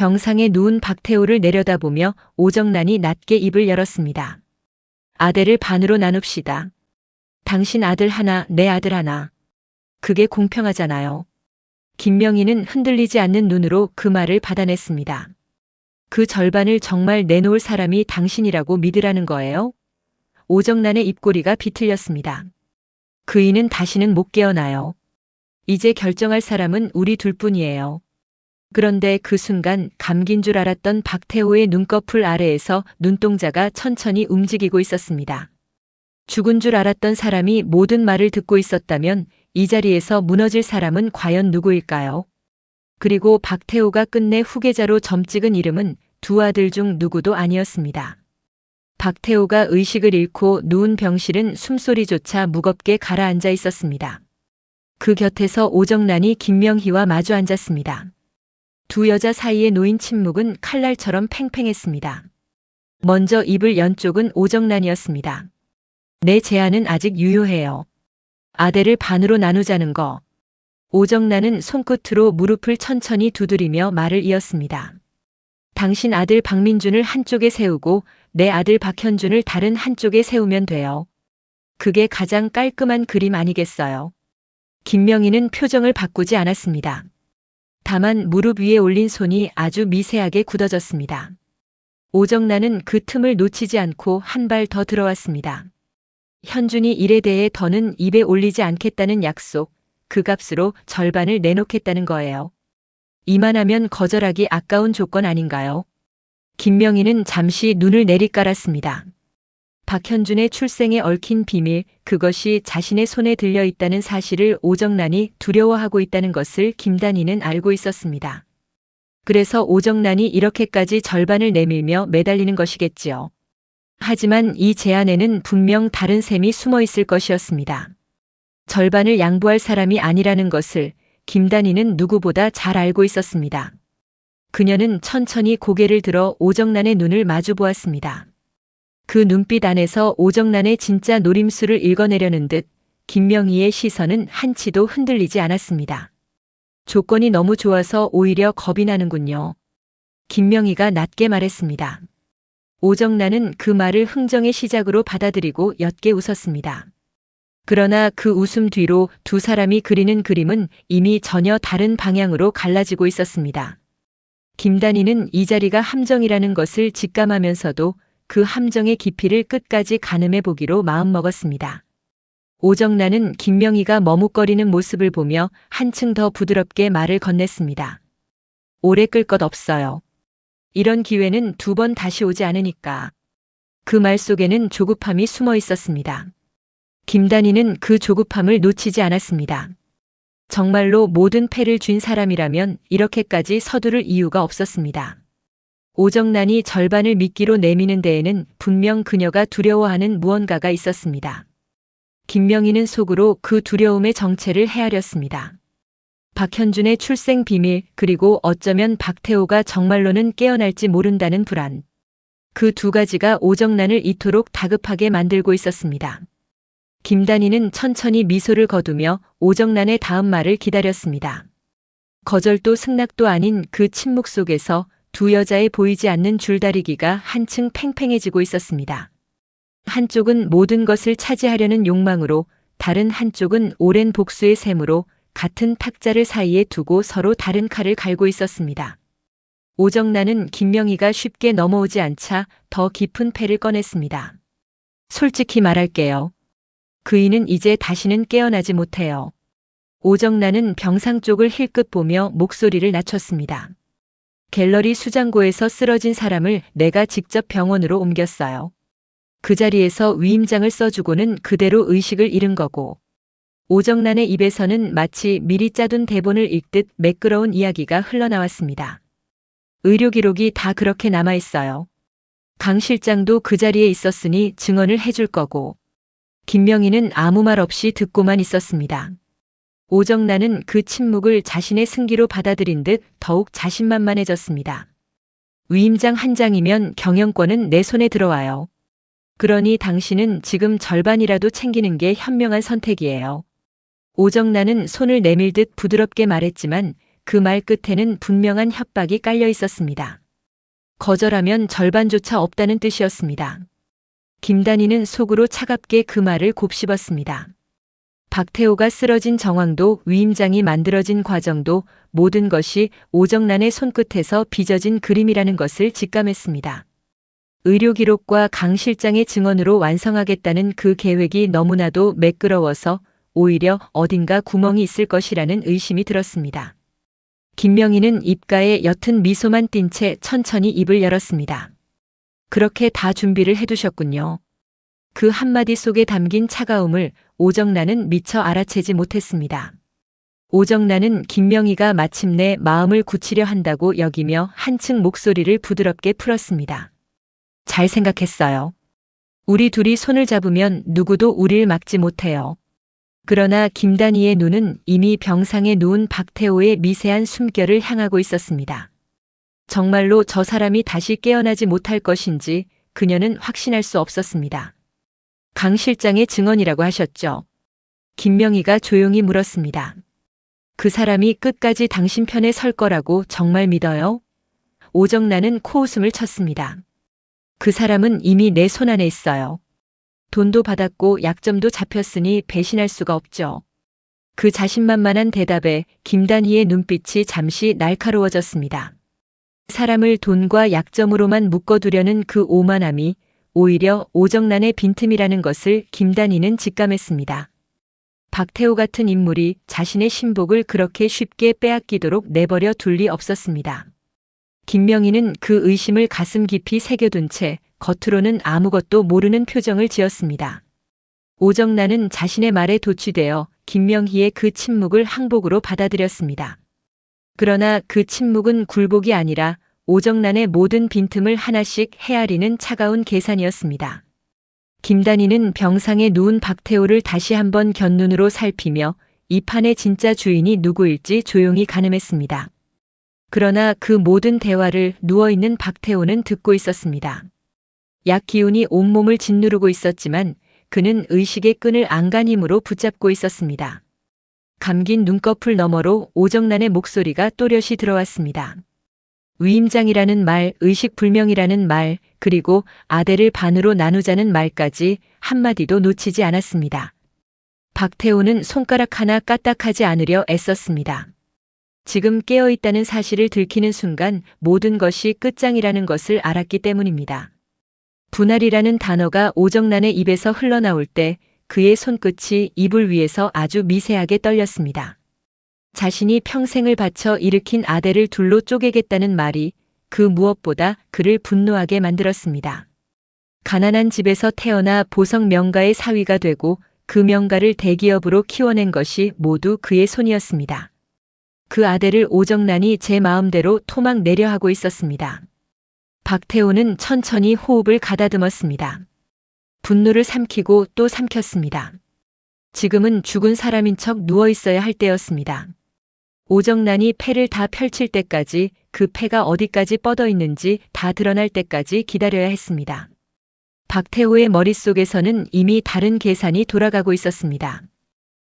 병상에 누운 박태호를 내려다보며 오정란이 낮게 입을 열었습니다. 아들을 반으로 나눕시다. 당신 아들 하나, 내 아들 하나. 그게 공평하잖아요. 김명희는 흔들리지 않는 눈으로 그 말을 받아냈습니다. 그 절반을 정말 내놓을 사람이 당신이라고 믿으라는 거예요? 오정란의 입꼬리가 비틀렸습니다. 그이는 다시는 못 깨어나요. 이제 결정할 사람은 우리 둘뿐이에요. 그런데 그 순간 감긴 줄 알았던 박태호의 눈꺼풀 아래에서 눈동자가 천천히 움직이고 있었습니다. 죽은 줄 알았던 사람이 모든 말을 듣고 있었다면 이 자리에서 무너질 사람은 과연 누구일까요? 그리고 박태호가 끝내 후계자로 점찍은 이름은 두 아들 중 누구도 아니었습니다. 박태호가 의식을 잃고 누운 병실은 숨소리조차 무겁게 가라앉아 있었습니다. 그 곁에서 오정란이 김명희와 마주 앉았습니다. 두 여자 사이에 놓인 침묵은 칼날처럼 팽팽했습니다. 먼저 입을 연 쪽은 오정란이었습니다. 내 제안은 아직 유효해요. 아들을 반으로 나누자는 거. 오정란은 손끝으로 무릎을 천천히 두드리며 말을 이었습니다. 당신 아들 박민준을 한쪽에 세우고 내 아들 박현준을 다른 한쪽에 세우면 돼요. 그게 가장 깔끔한 그림 아니겠어요? 김명희는 표정을 바꾸지 않았습니다. 다만 무릎 위에 올린 손이 아주 미세하게 굳어졌습니다. 오정란은 그 틈을 놓치지 않고 한 발 더 들어왔습니다. 현준이 일에 대해 더는 입에 올리지 않겠다는 약속, 그 값으로 절반을 내놓겠다는 거예요. 이만하면 거절하기 아까운 조건 아닌가요? 김명희는 잠시 눈을 내리깔았습니다. 박현준의 출생에 얽힌 비밀, 그것이 자신의 손에 들려 있다는 사실을 오정란이 두려워하고 있다는 것을 김단희는 알고 있었습니다. 그래서 오정란이 이렇게까지 절반을 내밀며 매달리는 것이겠지요. 하지만 이 제안에는 분명 다른 셈이 숨어 있을 것이었습니다. 절반을 양보할 사람이 아니라는 것을 김단희는 누구보다 잘 알고 있었습니다. 그녀는 천천히 고개를 들어 오정란의 눈을 마주 보았습니다. 그 눈빛 안에서 오정란의 진짜 노림수를 읽어내려는 듯 김명희의 시선은 한치도 흔들리지 않았습니다. 조건이 너무 좋아서 오히려 겁이 나는군요. 김명희가 낮게 말했습니다. 오정란은 그 말을 흥정의 시작으로 받아들이고 옅게 웃었습니다. 그러나 그 웃음 뒤로 두 사람이 그리는 그림은 이미 전혀 다른 방향으로 갈라지고 있었습니다. 김단희는 이 자리가 함정이라는 것을 직감하면서도 그 함정의 깊이를 끝까지 가늠해 보기로 마음먹었습니다. 오정란은 김명희가 머뭇거리는 모습을 보며 한층 더 부드럽게 말을 건넸습니다. 오래 끌 것 없어요. 이런 기회는 두 번 다시 오지 않으니까. 그 말 속에는 조급함이 숨어 있었습니다. 김단희는 그 조급함을 놓치지 않았습니다. 정말로 모든 패를 쥔 사람이라면 이렇게까지 서두를 이유가 없었습니다. 오정란이 절반을 미끼로 내미는 데에는 분명 그녀가 두려워하는 무언가가 있었습니다. 김명희는 속으로 그 두려움의 정체를 헤아렸습니다. 박현준의 출생 비밀, 그리고 어쩌면 박태호가 정말로는 깨어날지 모른다는 불안. 그 두 가지가 오정란을 이토록 다급하게 만들고 있었습니다. 김단희는 천천히 미소를 거두며 오정란의 다음 말을 기다렸습니다. 거절도 승낙도 아닌 그 침묵 속에서 두 여자의 보이지 않는 줄다리기가 한층 팽팽해지고 있었습니다. 한쪽은 모든 것을 차지하려는 욕망으로, 다른 한쪽은 오랜 복수의 셈으로 같은 탁자를 사이에 두고 서로 다른 칼을 갈고 있었습니다. 오정란은 김명희가 쉽게 넘어오지 않자 더 깊은 패를 꺼냈습니다. 솔직히 말할게요. 그이는 이제 다시는 깨어나지 못해요. 오정란은 병상 쪽을 힐끗 보며 목소리를 낮췄습니다. 갤러리 수장고에서 쓰러진 사람을 내가 직접 병원으로 옮겼어요. 그 자리에서 위임장을 써주고는 그대로 의식을 잃은 거고. 오정란의 입에서는 마치 미리 짜둔 대본을 읽듯 매끄러운 이야기가 흘러나왔습니다. 의료 기록이 다 그렇게 남아있어요. 강 실장도 그 자리에 있었으니 증언을 해줄 거고. 김명희는 아무 말 없이 듣고만 있었습니다. 오정란은 그 침묵을 자신의 승기로 받아들인 듯 더욱 자신만만해졌습니다. 위임장 한 장이면 경영권은 내 손에 들어와요. 그러니 당신은 지금 절반이라도 챙기는 게 현명한 선택이에요. 오정란은 손을 내밀듯 부드럽게 말했지만 그 말 끝에는 분명한 협박이 깔려 있었습니다. 거절하면 절반조차 없다는 뜻이었습니다. 김단희는 속으로 차갑게 그 말을 곱씹었습니다. 박태호가 쓰러진 정황도 위임장이 만들어진 과정도 모든 것이 오정란의 손끝에서 빚어진 그림이라는 것을 직감했습니다. 의료기록과 강 실장의 증언으로 완성하겠다는 그 계획이 너무나도 매끄러워서 오히려 어딘가 구멍이 있을 것이라는 의심이 들었습니다. 김명희는 입가에 옅은 미소만 띈 채 천천히 입을 열었습니다. 그렇게 다 준비를 해두셨군요. 그 한마디 속에 담긴 차가움을 오정란은 미처 알아채지 못했습니다. 오정란은 김명희가 마침내 마음을 굳히려 한다고 여기며 한층 목소리를 부드럽게 풀었습니다. 잘 생각했어요. 우리 둘이 손을 잡으면 누구도 우릴 막지 못해요. 그러나 김단희의 눈은 이미 병상에 누운 박태호의 미세한 숨결을 향하고 있었습니다. 정말로 저 사람이 다시 깨어나지 못할 것인지 그녀는 확신할 수 없었습니다. 강 실장의 증언이라고 하셨죠? 김명희가 조용히 물었습니다. 그 사람이 끝까지 당신 편에 설 거라고 정말 믿어요? 오정란은 코웃음을 쳤습니다. 그 사람은 이미 내 손 안에 있어요. 돈도 받았고 약점도 잡혔으니 배신할 수가 없죠. 그 자신만만한 대답에 김단희의 눈빛이 잠시 날카로워졌습니다. 사람을 돈과 약점으로만 묶어두려는 그 오만함이 오히려 오정란의 빈틈이라는 것을 김단희는 직감했습니다. 박태호 같은 인물이 자신의 신복을 그렇게 쉽게 빼앗기도록 내버려 둘 리 없었습니다. 김명희는 그 의심을 가슴 깊이 새겨둔 채 겉으로는 아무것도 모르는 표정을 지었습니다. 오정란은 자신의 말에 도취되어 김명희의 그 침묵을 항복으로 받아들였습니다. 그러나 그 침묵은 굴복이 아니라 오정란의 모든 빈틈을 하나씩 헤아리는 차가운 계산이었습니다. 김단희는 병상에 누운 박태호를 다시 한번 곁눈으로 살피며 이 판의 진짜 주인이 누구일지 조용히 가늠했습니다. 그러나 그 모든 대화를 누워있는 박태호는 듣고 있었습니다. 약 기운이 온몸을 짓누르고 있었지만 그는 의식의 끈을 안간 힘으로 붙잡고 있었습니다. 감긴 눈꺼풀 너머로 오정란의 목소리가 또렷이 들어왔습니다. 위임장이라는 말, 의식불명이라는 말, 그리고 아대를 반으로 나누자는 말까지 한마디도 놓치지 않았습니다. 박태호는 손가락 하나 까딱하지 않으려 애썼습니다. 지금 깨어있다는 사실을 들키는 순간 모든 것이 끝장이라는 것을 알았기 때문입니다. 분할이라는 단어가 오정란의 입에서 흘러나올 때 그의 손끝이 이불 위에서 아주 미세하게 떨렸습니다. 자신이 평생을 바쳐 일으킨 아대를 둘로 쪼개겠다는 말이 그 무엇보다 그를 분노하게 만들었습니다. 가난한 집에서 태어나 보석 명가의 사위가 되고 그 명가를 대기업으로 키워낸 것이 모두 그의 손이었습니다. 그 아대를 오정란이 제 마음대로 토막 내려 하고 있었습니다. 박태호는 천천히 호흡을 가다듬었습니다. 분노를 삼키고 또 삼켰습니다. 지금은 죽은 사람인 척 누워 있어야 할 때였습니다. 오정란이 패를 다 펼칠 때까지 그 패가 어디까지 뻗어 있는지 다 드러날 때까지 기다려야 했습니다. 박태호의 머릿속에서는 이미 다른 계산이 돌아가고 있었습니다.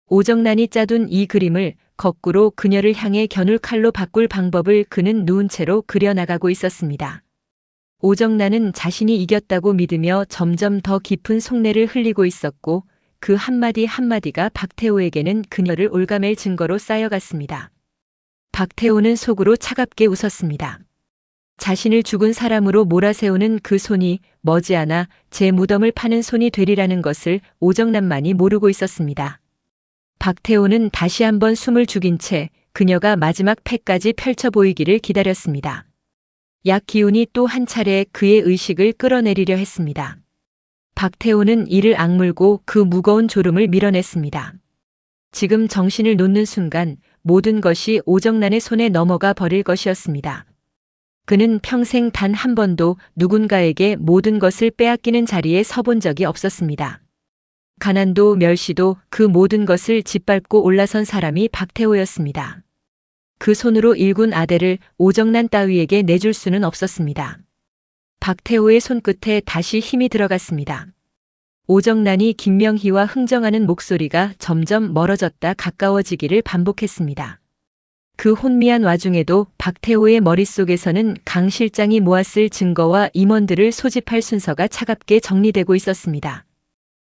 오정란이 짜둔 이 그림을 거꾸로 그녀를 향해 겨눌 칼로 바꿀 방법을 그는 누운 채로 그려나가고 있었습니다. 오정란은 자신이 이겼다고 믿으며 점점 더 깊은 속내를 흘리고 있었고 그 한마디 한마디가 박태호에게는 그녀를 올가맬 증거로 쌓여갔습니다. 박태호는 속으로 차갑게 웃었습니다. 자신을 죽은 사람으로 몰아세우는 그 손이 머지않아 제 무덤을 파는 손이 되리라는 것을 오정란만이 모르고 있었습니다. 박태호는 다시 한번 숨을 죽인 채 그녀가 마지막 패까지 펼쳐 보이기를 기다렸습니다. 약 기운이 또 한 차례 그의 의식을 끌어내리려 했습니다. 박태호는 이를 악물고 그 무거운 졸음을 밀어냈습니다. 지금 정신을 놓는 순간 모든 것이 오정란의 손에 넘어가 버릴 것이었습니다. 그는 평생 단 한 번도 누군가에게 모든 것을 빼앗기는 자리에 서본 적이 없었습니다. 가난도 멸시도 그 모든 것을 짓밟고 올라선 사람이 박태호였습니다. 그 손으로 일군 아대를 오정란 따위에게 내줄 수는 없었습니다. 박태호의 손끝에 다시 힘이 들어갔습니다. 오정란이 김명희와 흥정하는 목소리가 점점 멀어졌다 가까워지기를 반복했습니다. 그 혼미한 와중에도 박태호의 머릿속에서는 강 실장이 모았을 증거와 임원들을 소집할 순서가 차갑게 정리되고 있었습니다.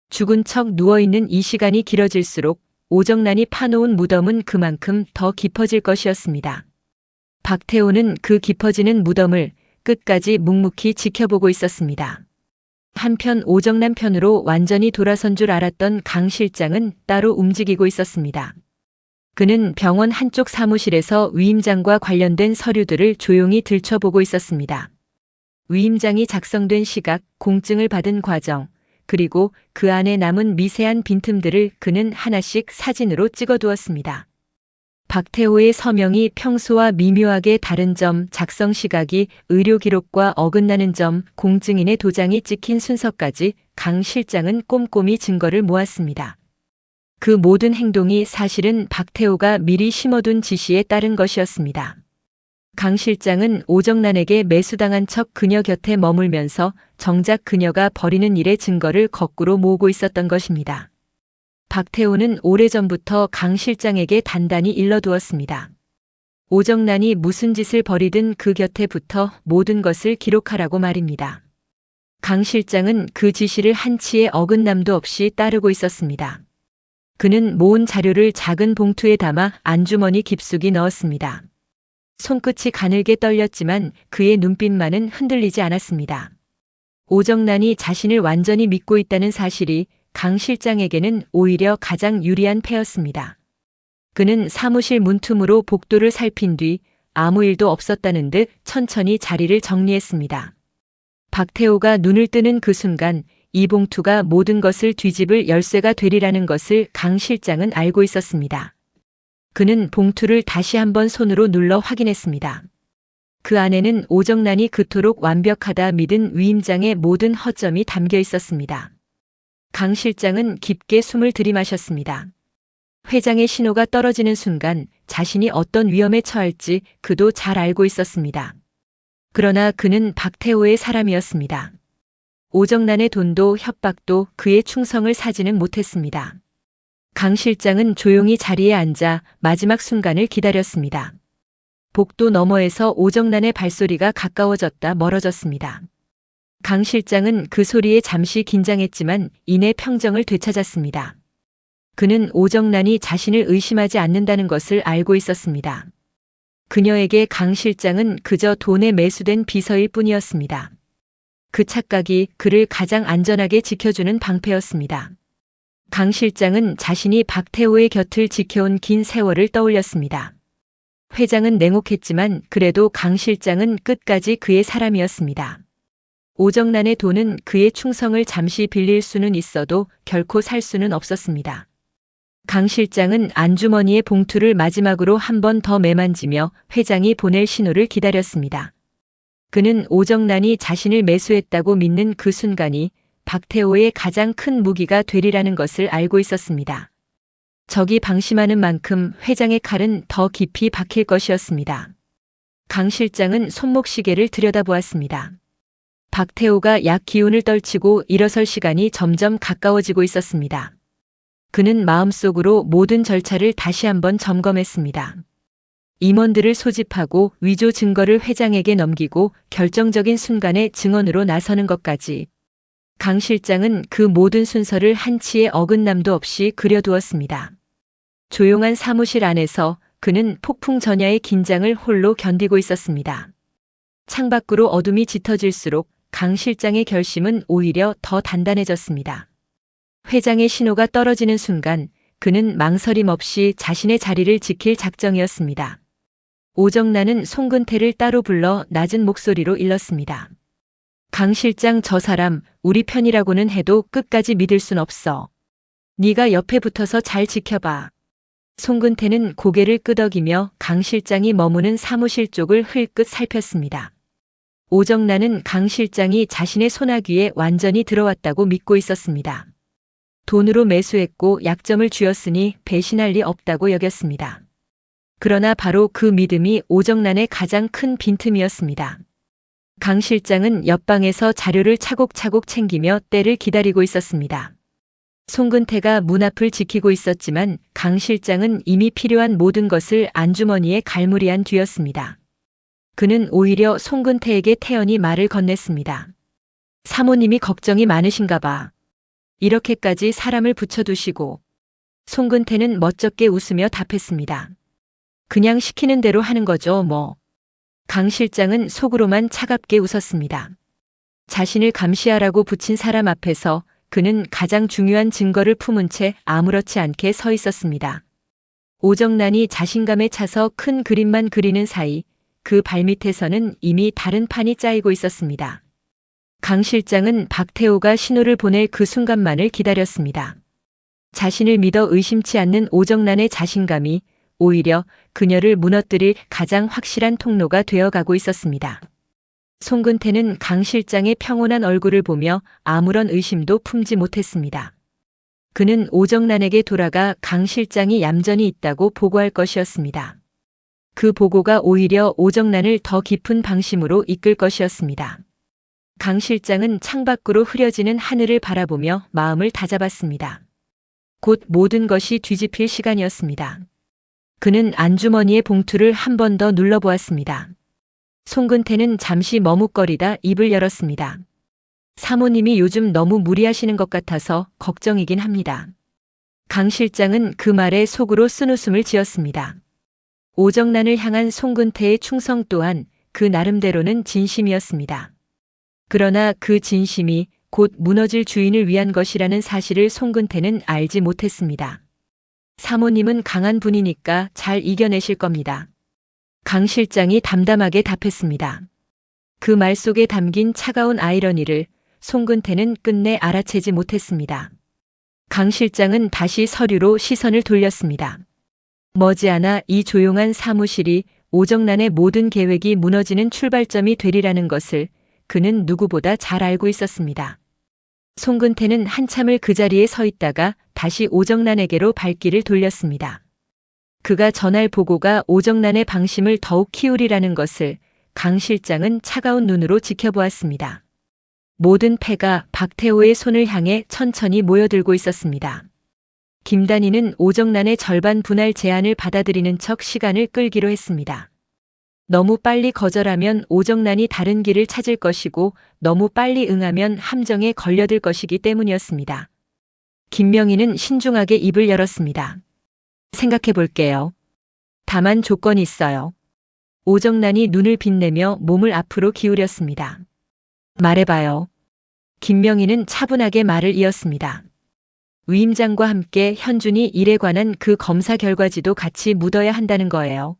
죽은 척 누워있는 이 시간이 길어질수록 오정란이 파놓은 무덤은 그만큼 더 깊어질 것이었습니다. 박태호는 그 깊어지는 무덤을 끝까지 묵묵히 지켜보고 있었습니다. 한편 오정란 편으로 완전히 돌아선 줄 알았던 강 실장은 따로 움직이고 있었습니다. 그는 병원 한쪽 사무실에서 위임장과 관련된 서류들을 조용히 들춰보고 있었습니다. 위임장이 작성된 시각, 공증을 받은 과정, 그리고 그 안에 남은 미세한 빈틈들을 그는 하나씩 사진으로 찍어두었습니다. 박태호의 서명이 평소와 미묘하게 다른 점, 작성 시각이 의료 기록과 어긋나는 점, 공증인의 도장이 찍힌 순서까지 강 실장은 꼼꼼히 증거를 모았습니다. 그 모든 행동이 사실은 박태호가 미리 심어둔 지시에 따른 것이었습니다. 강 실장은 오정란에게 매수당한 척 그녀 곁에 머물면서 정작 그녀가 벌이는 일의 증거를 거꾸로 모으고 있었던 것입니다. 박태호는 오래전부터 강 실장에게 단단히 일러두었습니다. 오정란이 무슨 짓을 벌이든 그 곁에 붙어 모든 것을 기록하라고 말입니다. 강 실장은 그 지시를 한치의 어긋남도 없이 따르고 있었습니다. 그는 모은 자료를 작은 봉투에 담아 안주머니 깊숙이 넣었습니다. 손끝이 가늘게 떨렸지만 그의 눈빛만은 흔들리지 않았습니다. 오정란이 자신을 완전히 믿고 있다는 사실이 강 실장에게는 오히려 가장 유리한 패였습니다. 그는 사무실 문틈으로 복도를 살핀 뒤 아무 일도 없었다는 듯 천천히 자리를 정리했습니다. 박태호가 눈을 뜨는 그 순간 이 봉투가 모든 것을 뒤집을 열쇠가 되리라는 것을 강 실장은 알고 있었습니다. 그는 봉투를 다시 한번 손으로 눌러 확인했습니다. 그 안에는 오정란이 그토록 완벽하다 믿은 위임장의 모든 허점이 담겨 있었습니다. 강 실장은 깊게 숨을 들이마셨습니다. 회장의 신호가 떨어지는 순간 자신이 어떤 위험에 처할지 그도 잘 알고 있었습니다. 그러나 그는 박태호의 사람이었습니다. 오정란의 돈도 협박도 그의 충성을 사지는 못했습니다. 강 실장은 조용히 자리에 앉아 마지막 순간을 기다렸습니다. 복도 너머에서 오정란의 발소리가 가까워졌다 멀어졌습니다. 강 실장은 그 소리에 잠시 긴장했지만 이내 평정을 되찾았습니다. 그는 오정란이 자신을 의심하지 않는다는 것을 알고 있었습니다. 그녀에게 강 실장은 그저 돈에 매수된 비서일 뿐이었습니다. 그 착각이 그를 가장 안전하게 지켜주는 방패였습니다. 강 실장은 자신이 박태호의 곁을 지켜온 긴 세월을 떠올렸습니다. 회장은 냉혹했지만 그래도 강 실장은 끝까지 그의 사람이었습니다. 오정란의 돈은 그의 충성을 잠시 빌릴 수는 있어도 결코 살 수는 없었습니다. 강 실장은 안주머니의 봉투를 마지막으로 한 번 더 매만지며 회장이 보낼 신호를 기다렸습니다. 그는 오정란이 자신을 매수했다고 믿는 그 순간이 박태호의 가장 큰 무기가 되리라는 것을 알고 있었습니다. 적이 방심하는 만큼 회장의 칼은 더 깊이 박힐 것이었습니다. 강 실장은 손목시계를 들여다보았습니다. 박태호가 약 기운을 떨치고 일어설 시간이 점점 가까워지고 있었습니다. 그는 마음속으로 모든 절차를 다시 한번 점검했습니다. 임원들을 소집하고 위조 증거를 회장에게 넘기고 결정적인 순간에 증언으로 나서는 것까지 강 실장은 그 모든 순서를 한치의 어긋남도 없이 그려두었습니다. 조용한 사무실 안에서 그는 폭풍 전야의 긴장을 홀로 견디고 있었습니다. 창밖으로 어둠이 짙어질수록 강 실장의 결심은 오히려 더 단단해졌습니다. 회장의 신호가 떨어지는 순간 그는 망설임 없이 자신의 자리를 지킬 작정이었습니다. 오정란은 송근태를 따로 불러 낮은 목소리로 일렀습니다. 강 실장, 저 사람 우리 편이라고는 해도 끝까지 믿을 순 없어. 네가 옆에 붙어서 잘 지켜봐. 송근태는 고개를 끄덕이며 강 실장이 머무는 사무실 쪽을 흘끗 살폈습니다. 오정란은 강 실장이 자신의 손아귀에 완전히 들어왔다고 믿고 있었습니다. 돈으로 매수했고 약점을 쥐었으니 배신할 리 없다고 여겼습니다. 그러나 바로 그 믿음이 오정란의 가장 큰 빈틈이었습니다. 강 실장은 옆방에서 자료를 차곡차곡 챙기며 때를 기다리고 있었습니다. 송근태가 문 앞을 지키고 있었지만 강 실장은 이미 필요한 모든 것을 안주머니에 갈무리한 뒤였습니다. 그는 오히려 송근태에게 태연히 말을 건넸습니다. 사모님이 걱정이 많으신가 봐. 이렇게까지 사람을 붙여두시고. 송근태는 멋쩍게 웃으며 답했습니다. 그냥 시키는 대로 하는 거죠, 뭐. 강 실장은 속으로만 차갑게 웃었습니다. 자신을 감시하라고 붙인 사람 앞에서 그는 가장 중요한 증거를 품은 채 아무렇지 않게 서 있었습니다. 오정란이 자신감에 차서 큰 그림만 그리는 사이 그 발밑에서는 이미 다른 판이 짜이고 있었습니다. 강 실장은 박태호가 신호를 보낼 그 순간만을 기다렸습니다. 자신을 믿어 의심치 않는 오정란의 자신감이 오히려 그녀를 무너뜨릴 가장 확실한 통로가 되어가고 있었습니다. 송근태는 강 실장의 평온한 얼굴을 보며 아무런 의심도 품지 못했습니다. 그는 오정란에게 돌아가 강 실장이 얌전히 있다고 보고할 것이었습니다. 그 보고가 오히려 오정란을 더 깊은 방심으로 이끌 것이었습니다. 강 실장은 창밖으로 흐려지는 하늘을 바라보며 마음을 다잡았습니다. 곧 모든 것이 뒤집힐 시간이었습니다. 그는 안주머니의 봉투를 한 번 더 눌러보았습니다. 송근태는 잠시 머뭇거리다 입을 열었습니다. 사모님이 요즘 너무 무리하시는 것 같아서 걱정이긴 합니다. 강 실장은 그 말에 속으로 쓴웃음을 지었습니다. 오정란을 향한 송근태의 충성 또한 그 나름대로는 진심이었습니다. 그러나 그 진심이 곧 무너질 주인을 위한 것이라는 사실을 송근태는 알지 못했습니다. 사모님은 강한 분이니까 잘 이겨내실 겁니다. 강 실장이 담담하게 답했습니다. 그 말 속에 담긴 차가운 아이러니를 송근태는 끝내 알아채지 못했습니다. 강 실장은 다시 서류로 시선을 돌렸습니다. 머지않아 이 조용한 사무실이 오정란의 모든 계획이 무너지는 출발점이 되리라는 것을 그는 누구보다 잘 알고 있었습니다. 송근태는 한참을 그 자리에 서 있다가 다시 오정란에게로 발길을 돌렸습니다. 그가 전할 보고가 오정란의 방심을 더욱 키우리라는 것을 강 실장은 차가운 눈으로 지켜보았습니다. 모든 패가 박태호의 손을 향해 천천히 모여들고 있었습니다. 김단희는 오정란의 절반 분할 제안을 받아들이는 척 시간을 끌기로 했습니다. 너무 빨리 거절하면 오정란이 다른 길을 찾을 것이고 너무 빨리 응하면 함정에 걸려들 것이기 때문이었습니다. 김명희는 신중하게 입을 열었습니다. 생각해 볼게요. 다만 조건이 있어요. 오정란이 눈을 빛내며 몸을 앞으로 기울였습니다. 말해봐요. 김명희는 차분하게 말을 이었습니다. 위임장과 함께 현준이 일에 관한 그 검사 결과지도 같이 묻어야 한다는 거예요.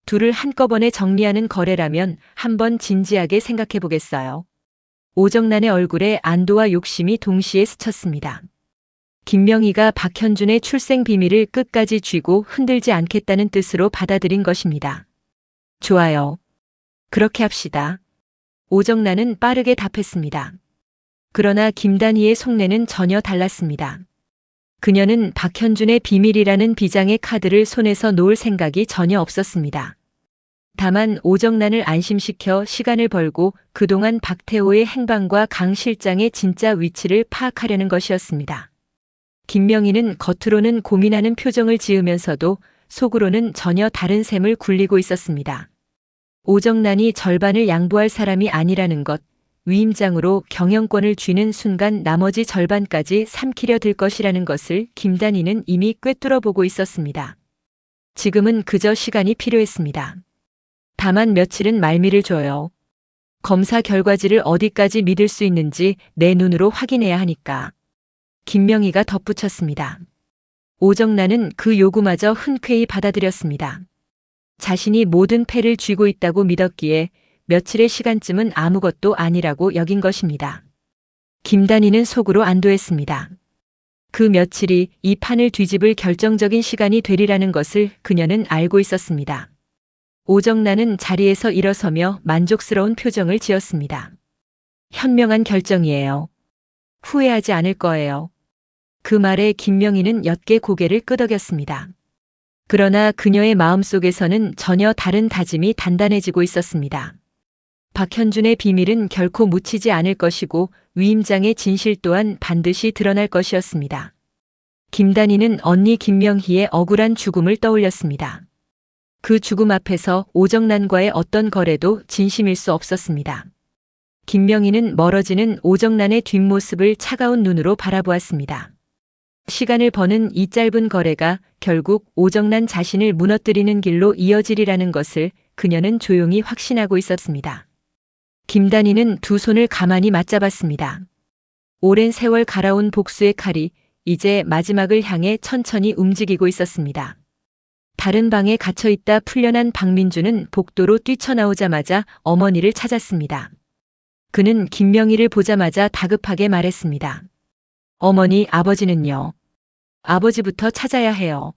둘을 한꺼번에 정리하는 거래라면 한번 진지하게 생각해 보겠어요. 오정란의 얼굴에 안도와 욕심이 동시에 스쳤습니다. 김명희가 박현준의 출생 비밀을 끝까지 쥐고 흔들지 않겠다는 뜻으로 받아들인 것입니다. 좋아요. 그렇게 합시다. 오정란은 빠르게 답했습니다. 그러나 김단희의 속내는 전혀 달랐습니다. 그녀는 박현준의 비밀이라는 비장의 카드를 손에서 놓을 생각이 전혀 없었습니다. 다만 오정란을 안심시켜 시간을 벌고 그동안 박태호의 행방과 강 실장의 진짜 위치를 파악하려는 것이었습니다. 김명희는 겉으로는 고민하는 표정을 지으면서도 속으로는 전혀 다른 셈을 굴리고 있었습니다. 오정란이 절반을 양보할 사람이 아니라는 것, 위임장으로 경영권을 쥐는 순간 나머지 절반까지 삼키려 들 것이라는 것을 김단희는 이미 꿰뚫어 보고 있었습니다. 지금은 그저 시간이 필요했습니다. 다만 며칠은 말미를 줘요. 검사 결과지를 어디까지 믿을 수 있는지 내 눈으로 확인해야 하니까. 김명희가 덧붙였습니다. 오정란은 그 요구마저 흔쾌히 받아들였습니다. 자신이 모든 패를 쥐고 있다고 믿었기에 며칠의 시간쯤은 아무것도 아니라고 여긴 것입니다. 김단희는 속으로 안도했습니다. 그 며칠이 이 판을 뒤집을 결정적인 시간이 되리라는 것을 그녀는 알고 있었습니다. 오정란은 자리에서 일어서며 만족스러운 표정을 지었습니다. 현명한 결정이에요. 후회하지 않을 거예요. 그 말에 김명희는 옅게 고개를 끄덕였습니다. 그러나 그녀의 마음속에서는 전혀 다른 다짐이 단단해지고 있었습니다. 박현준의 비밀은 결코 묻히지 않을 것이고 위임장의 진실 또한 반드시 드러날 것이었습니다. 김단희는 언니 김명희의 억울한 죽음을 떠올렸습니다. 그 죽음 앞에서 오정란과의 어떤 거래도 진심일 수 없었습니다. 김명희는 멀어지는 오정란의 뒷모습을 차가운 눈으로 바라보았습니다. 시간을 버는 이 짧은 거래가 결국 오정란 자신을 무너뜨리는 길로 이어지리라는 것을 그녀는 조용히 확신하고 있었습니다. 김단희는 두 손을 가만히 맞잡았습니다. 오랜 세월 갈아온 복수의 칼이 이제 마지막을 향해 천천히 움직이고 있었습니다. 다른 방에 갇혀있다 풀려난 박민주는 복도로 뛰쳐나오자마자 어머니를 찾았습니다. 그는 김명희를 보자마자 다급하게 말했습니다. 어머니, 아버지는요? 아버지부터 찾아야 해요.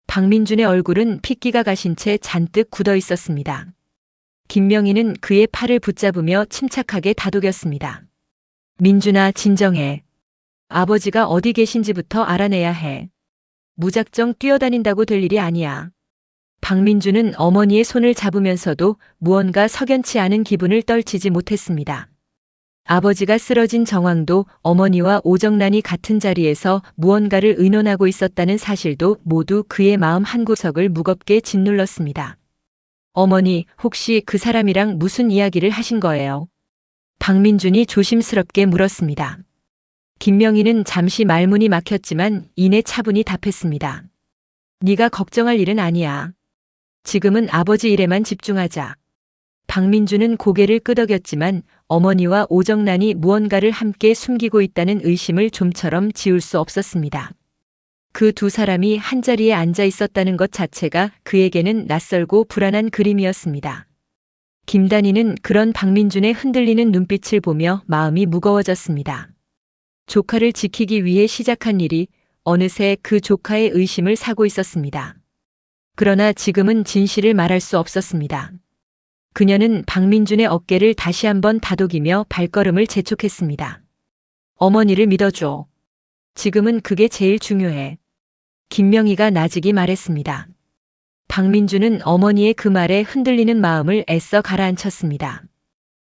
박민준의 얼굴은 핏기가 가신 채 잔뜩 굳어 있었습니다. 김명희는 그의 팔을 붙잡으며 침착하게 다독였습니다. 민준아, 진정해. 아버지가 어디 계신지부터 알아내야 해. 무작정 뛰어다닌다고 될 일이 아니야. 박민주는 어머니의 손을 잡으면서도 무언가 석연치 않은 기분을 떨치지 못했습니다. 아버지가 쓰러진 정황도 어머니와 오정란이 같은 자리에서 무언가를 의논하고 있었다는 사실도 모두 그의 마음 한구석을 무겁게 짓눌렀습니다. 어머니, 혹시 그 사람이랑 무슨 이야기를 하신 거예요? 박민준이 조심스럽게 물었습니다. 김명희는 잠시 말문이 막혔지만 이내 차분히 답했습니다. 네가 걱정할 일은 아니야. 지금은 아버지 일에만 집중하자. 박민주는 고개를 끄덕였지만 어머니와 오정란이 무언가를 함께 숨기고 있다는 의심을 좀처럼 지울 수 없었습니다. 그 두 사람이 한자리에 앉아 있었다는 것 자체가 그에게는 낯설고 불안한 그림이었습니다. 김단희는 그런 박민준의 흔들리는 눈빛을 보며 마음이 무거워졌습니다. 조카를 지키기 위해 시작한 일이 어느새 그 조카의 의심을 사고 있었습니다. 그러나 지금은 진실을 말할 수 없었습니다. 그녀는 박민준의 어깨를 다시 한번 다독이며 발걸음을 재촉했습니다. 어머니를 믿어줘. 지금은 그게 제일 중요해. 김명희가 나직이 말했습니다. 박민준은 어머니의 그 말에 흔들리는 마음을 애써 가라앉혔습니다.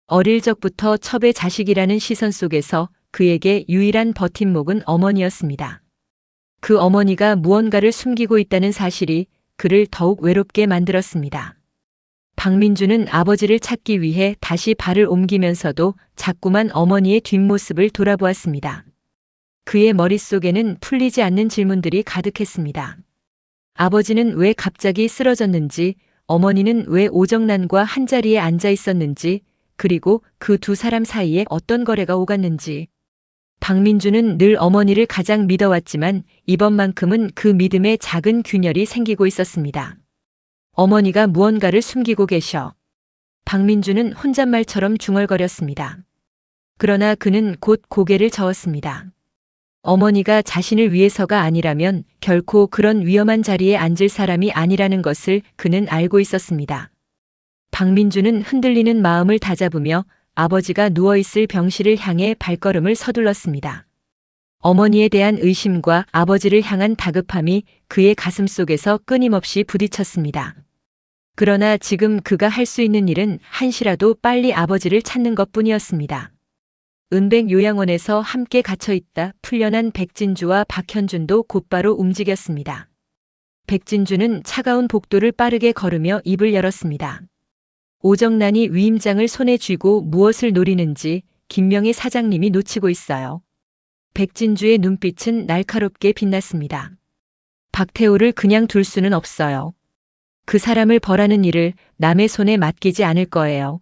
어릴 적부터 첩의 자식이라는 시선 속에서 그에게 유일한 버팀목은 어머니였습니다. 그 어머니가 무언가를 숨기고 있다는 사실이 그를 더욱 외롭게 만들었습니다. 박민주는 아버지를 찾기 위해 다시 발을 옮기면서도 자꾸만 어머니의 뒷모습을 돌아보았습니다. 그의 머릿속에는 풀리지 않는 질문들이 가득했습니다. 아버지는 왜 갑자기 쓰러졌는지, 어머니는 왜 오정란과 한자리에 앉아 있었는지, 그리고 그 두 사람 사이에 어떤 거래가 오갔는지. 박민주는 늘 어머니를 가장 믿어왔지만 이번만큼은 그 믿음에 작은 균열이 생기고 있었습니다. 어머니가 무언가를 숨기고 계셔. 박민주는 혼잣말처럼 중얼거렸습니다. 그러나 그는 곧 고개를 저었습니다. 어머니가 자신을 위해서가 아니라면 결코 그런 위험한 자리에 앉을 사람이 아니라는 것을 그는 알고 있었습니다. 박민주는 흔들리는 마음을 다잡으며 아버지가 누워있을 병실을 향해 발걸음을 서둘렀습니다. 어머니에 대한 의심과 아버지를 향한 다급함이 그의 가슴 속에서 끊임없이 부딪혔습니다. 그러나 지금 그가 할 수 있는 일은 한시라도 빨리 아버지를 찾는 것뿐이었습니다. 은백 요양원에서 함께 갇혀있다 풀려난 백진주와 박현준도 곧바로 움직였습니다. 백진주는 차가운 복도를 빠르게 걸으며 입을 열었습니다. 오정란이 위임장을 손에 쥐고 무엇을 노리는지 김명희 사장님이 놓치고 있어요. 백진주의 눈빛은 날카롭게 빛났습니다. 박태호를 그냥 둘 수는 없어요. 그 사람을 벌하는 일을 남의 손에 맡기지 않을 거예요.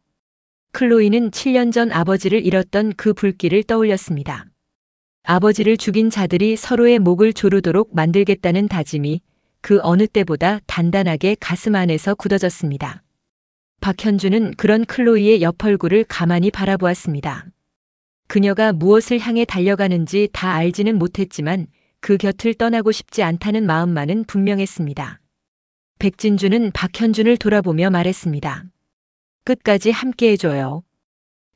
클로이는 7년 전 아버지를 잃었던 그 불길을 떠올렸습니다. 아버지를 죽인 자들이 서로의 목을 조르도록 만들겠다는 다짐이 그 어느 때보다 단단하게 가슴 안에서 굳어졌습니다. 박현주는 그런 클로이의 옆얼굴을 가만히 바라보았습니다. 그녀가 무엇을 향해 달려가는지 다 알지는 못했지만 그 곁을 떠나고 싶지 않다는 마음만은 분명했습니다. 백진주는 박현준을 돌아보며 말했습니다. 끝까지 함께 해줘요.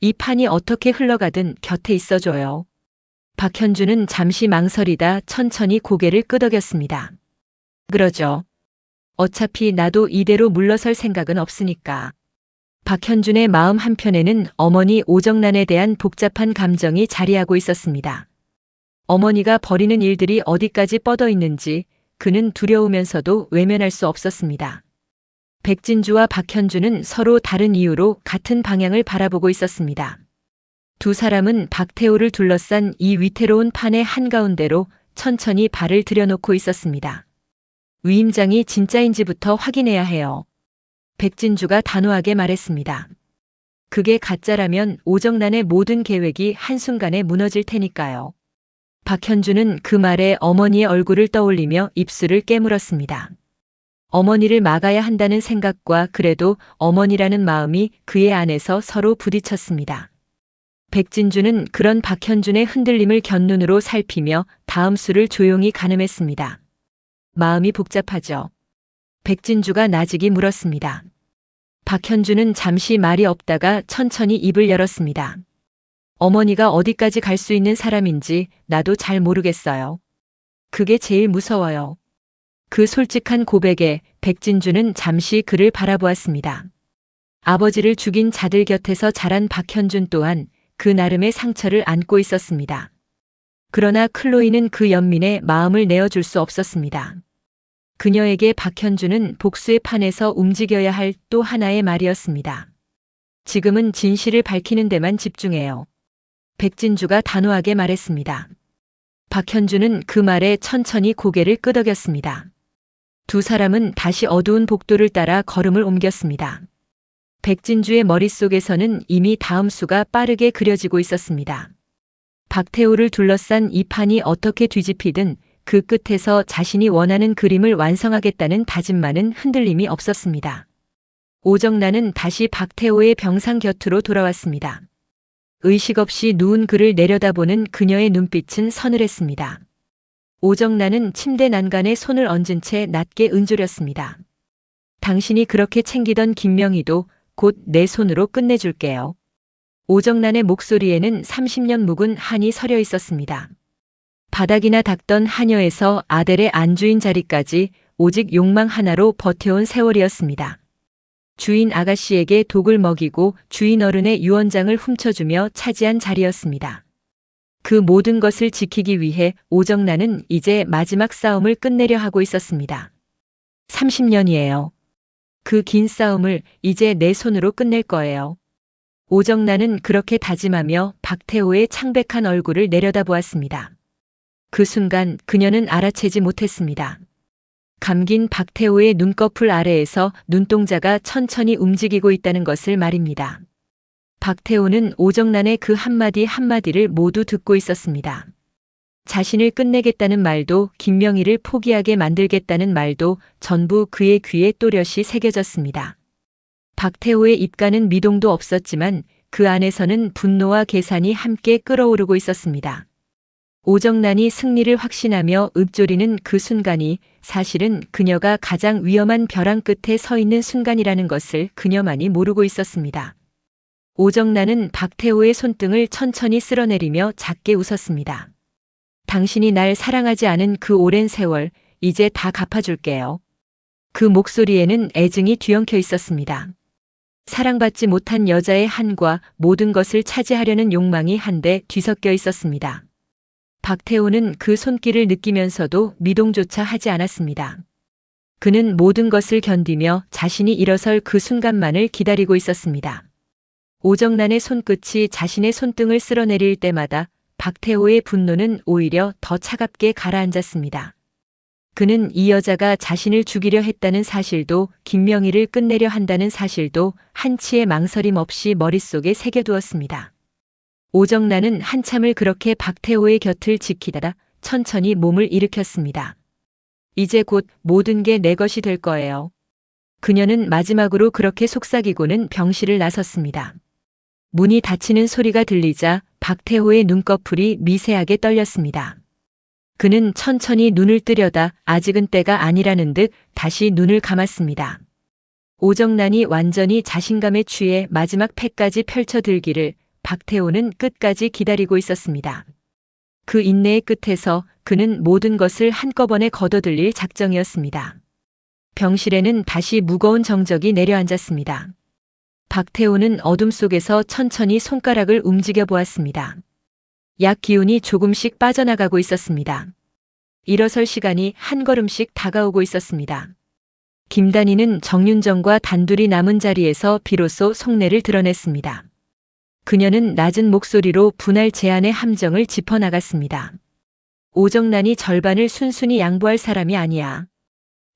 이 판이 어떻게 흘러가든 곁에 있어줘요. 박현준은 잠시 망설이다 천천히 고개를 끄덕였습니다. 그러죠. 어차피 나도 이대로 물러설 생각은 없으니까. 박현준의 마음 한편에는 어머니 오정란에 대한 복잡한 감정이 자리하고 있었습니다. 어머니가 벌이는 일들이 어디까지 뻗어 있는지 그는 두려우면서도 외면할 수 없었습니다. 백진주와 박현주는 서로 다른 이유로 같은 방향을 바라보고 있었습니다. 두 사람은 박태호를 둘러싼 이 위태로운 판의 한가운데로 천천히 발을 들여놓고 있었습니다. 위임장이 진짜인지부터 확인해야 해요. 백진주가 단호하게 말했습니다. 그게 가짜라면 오정란의 모든 계획이 한순간에 무너질 테니까요. 박현주는 그 말에 어머니의 얼굴을 떠올리며 입술을 깨물었습니다. 어머니를 막아야 한다는 생각과 그래도 어머니라는 마음이 그의 안에서 서로 부딪혔습니다. 백진주는 그런 박현준의 흔들림을 곁눈으로 살피며 다음 수를 조용히 가늠했습니다. 마음이 복잡하죠. 백진주가 나직이 물었습니다. 박현준은 잠시 말이 없다가 천천히 입을 열었습니다. 어머니가 어디까지 갈 수 있는 사람인지 나도 잘 모르겠어요. 그게 제일 무서워요. 그 솔직한 고백에 백진주는 잠시 그를 바라보았습니다. 아버지를 죽인 자들 곁에서 자란 박현준 또한 그 나름의 상처를 안고 있었습니다. 그러나 클로이는 그 연민의 마음을 내어줄 수 없었습니다. 그녀에게 박현준은 복수의 판에서 움직여야 할 또 하나의 말이었습니다. 지금은 진실을 밝히는 데만 집중해요. 백진주가 단호하게 말했습니다. 박현준은 그 말에 천천히 고개를 끄덕였습니다. 두 사람은 다시 어두운 복도를 따라 걸음을 옮겼습니다. 백진주의 머릿속에서는 이미 다음 수가 빠르게 그려지고 있었습니다. 박태호를 둘러싼 이 판이 어떻게 뒤집히든 그 끝에서 자신이 원하는 그림을 완성하겠다는 다짐만은 흔들림이 없었습니다. 오정란은 다시 박태호의 병상 곁으로 돌아왔습니다. 의식 없이 누운 그를 내려다보는 그녀의 눈빛은 서늘했습니다. 오정란은 침대 난간에 손을 얹은 채 낮게 은조렸습니다. 당신이 그렇게 챙기던 김명희도 곧 내 손으로 끝내줄게요. 오정란의 목소리에는 30년 묵은 한이 서려 있었습니다. 바닥이나 닦던 하녀에서 아델의 안주인 자리까지 오직 욕망 하나로 버텨온 세월이었습니다. 주인 아가씨에게 독을 먹이고 주인 어른의 유언장을 훔쳐주며 차지한 자리였습니다. 그 모든 것을 지키기 위해 오정란은 이제 마지막 싸움을 끝내려 하고 있었습니다. 30년이에요. 그 긴 싸움을 이제 내 손으로 끝낼 거예요. 오정란은 그렇게 다짐하며 박태호의 창백한 얼굴을 내려다보았습니다. 그 순간 그녀는 알아채지 못했습니다. 감긴 박태호의 눈꺼풀 아래에서 눈동자가 천천히 움직이고 있다는 것을 말입니다. 박태호는 오정란의 그 한마디 한마디를 모두 듣고 있었습니다. 자신을 끝내겠다는 말도 김명희를 포기하게 만들겠다는 말도 전부 그의 귀에 또렷이 새겨졌습니다. 박태호의 입가는 미동도 없었지만 그 안에서는 분노와 계산이 함께 끓어오르고 있었습니다. 오정란이 승리를 확신하며 읊조리는 그 순간이 사실은 그녀가 가장 위험한 벼랑 끝에 서 있는 순간이라는 것을 그녀만이 모르고 있었습니다. 오정란은 박태호의 손등을 천천히 쓸어내리며 작게 웃었습니다. 당신이 날 사랑하지 않은 그 오랜 세월 이제 다 갚아줄게요. 그 목소리에는 애증이 뒤엉켜 있었습니다. 사랑받지 못한 여자의 한과 모든 것을 차지하려는 욕망이 한데 뒤섞여 있었습니다. 박태호는 그 손길을 느끼면서도 미동조차 하지 않았습니다. 그는 모든 것을 견디며 자신이 일어설 그 순간만을 기다리고 있었습니다. 오정란의 손끝이 자신의 손등을 쓸어내릴 때마다 박태호의 분노는 오히려 더 차갑게 가라앉았습니다. 그는 이 여자가 자신을 죽이려 했다는 사실도 김명희를 끝내려 한다는 사실도 한치의 망설임 없이 머릿속에 새겨두었습니다. 오정란은 한참을 그렇게 박태호의 곁을 지키다가 천천히 몸을 일으켰습니다. 이제 곧 모든 게 내 것이 될 거예요. 그녀는 마지막으로 그렇게 속삭이고는 병실을 나섰습니다. 문이 닫히는 소리가 들리자 박태호의 눈꺼풀이 미세하게 떨렸습니다. 그는 천천히 눈을 뜨려다 아직은 때가 아니라는 듯 다시 눈을 감았습니다. 오정란이 완전히 자신감에 취해 마지막 패까지 펼쳐들기를 박태호는 끝까지 기다리고 있었습니다. 그 인내의 끝에서 그는 모든 것을 한꺼번에 거둬들일 작정이었습니다. 병실에는 다시 무거운 정적이 내려앉았습니다. 박태호는 어둠 속에서 천천히 손가락을 움직여 보았습니다. 약 기운이 조금씩 빠져나가고 있었습니다. 일어설 시간이 한 걸음씩 다가오고 있었습니다. 김단희는 정윤정과 단둘이 남은 자리에서 비로소 속내를 드러냈습니다. 그녀는 낮은 목소리로 분할 제안의 함정을 짚어나갔습니다. 오정란이 절반을 순순히 양보할 사람이 아니야.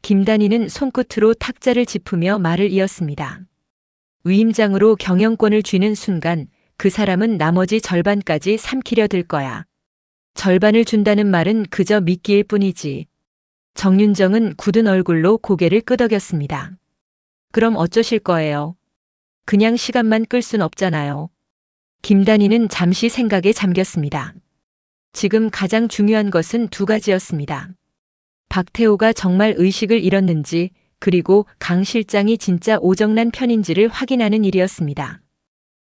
김단희는 손끝으로 탁자를 짚으며 말을 이었습니다. 위임장으로 경영권을 쥐는 순간 그 사람은 나머지 절반까지 삼키려 들 거야. 절반을 준다는 말은 그저 미끼일 뿐이지. 정윤정은 굳은 얼굴로 고개를 끄덕였습니다. 그럼 어쩌실 거예요? 그냥 시간만 끌 순 없잖아요. 김단희는 잠시 생각에 잠겼습니다. 지금 가장 중요한 것은 두 가지였습니다. 박태호가 정말 의식을 잃었는지, 그리고 강 실장이 진짜 오정란 편인지를 확인하는 일이었습니다.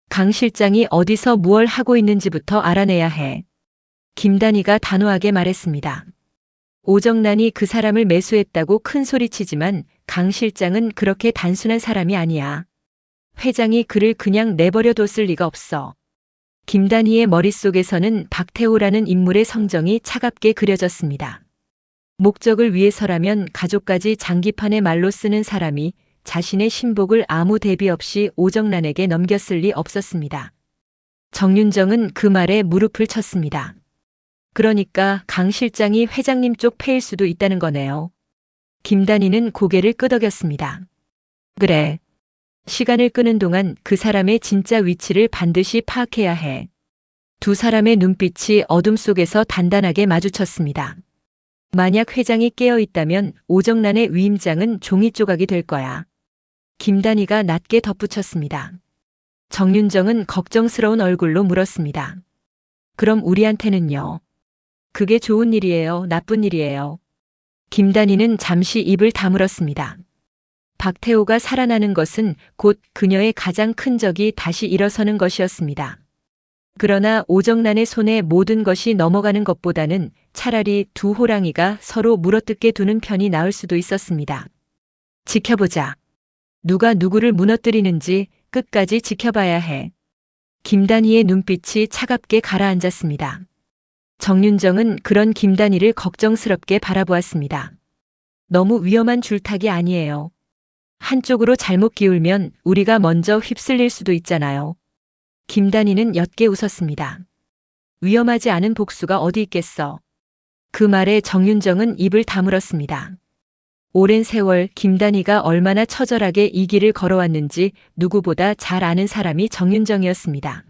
강 실장이 어디서 무얼 하고 있는지부터 알아내야 해. 김단희가 단호하게 말했습니다. 오정란이 그 사람을 매수했다고 큰 소리치지만 강 실장은 그렇게 단순한 사람이 아니야. 회장이 그를 그냥 내버려 뒀을 리가 없어. 김단희의 머릿속에서는 박태호라는 인물의 성정이 차갑게 그려졌습니다. 목적을 위해서라면 가족까지 장기판에 말로 쓰는 사람이 자신의 신복을 아무 대비 없이 오정란에게 넘겼을 리 없었습니다. 정윤정은 그 말에 무릎을 쳤습니다. 그러니까 강 실장이 회장님 쪽 패일 수도 있다는 거네요. 김단희는 고개를 끄덕였습니다. 그래. 시간을 끄는 동안 그 사람의 진짜 위치를 반드시 파악해야 해. 두 사람의 눈빛이 어둠 속에서 단단하게 마주쳤습니다. 만약 회장이 깨어 있다면 오정란의 위임장은 종이 조각이 될 거야. 김단희가 낮게 덧붙였습니다. 정윤정은 걱정스러운 얼굴로 물었습니다. 그럼 우리한테는요? 그게 좋은 일이에요, 나쁜 일이에요? 김단희는 잠시 입을 다물었습니다. 박태호가 살아나는 것은 곧 그녀의 가장 큰 적이 다시 일어서는 것이었습니다. 그러나 오정란의 손에 모든 것이 넘어가는 것보다는 차라리 두 호랑이가 서로 물어뜯게 두는 편이 나을 수도 있었습니다. 지켜보자. 누가 누구를 무너뜨리는지 끝까지 지켜봐야 해. 김단희의 눈빛이 차갑게 가라앉았습니다. 정윤정은 그런 김단희를 걱정스럽게 바라보았습니다. 너무 위험한 줄타기 아니에요. 한쪽으로 잘못 기울면 우리가 먼저 휩쓸릴 수도 있잖아요. 김단희는 옅게 웃었습니다. 위험하지 않은 복수가 어디 있겠어. 그 말에 정윤정은 입을 다물었습니다. 오랜 세월 김단희가 얼마나 처절하게 이 길을 걸어왔는지 누구보다 잘 아는 사람이 정윤정이었습니다.